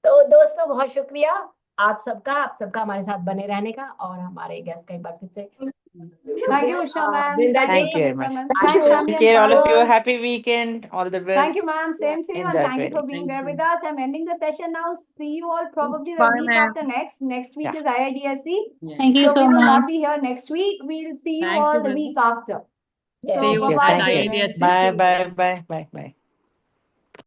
तो दोस्तों बहुत शुक्रिया आप सबका हमारे साथ बने रहने का और हमारे गेस्ट का एक बार फिर से Thank you, Usha ma'am. Brinda Thank ji, you very much. Thanks, Sammy Take and care, all of you. Parul. Happy weekend. All the best. Thank you, ma'am. Same to you. And Enjoy thank you for training. being there with us. I'm ending the session now. See you all probably the Bye, week ma'am. after next. Next week Yeah. is IIDSC. Thank you So so we will much. not be here next week. We'll see you Thank all you, the Brinda. week after. Yeah. So See you bye-bye. at Thank you. IIDSC. Bye.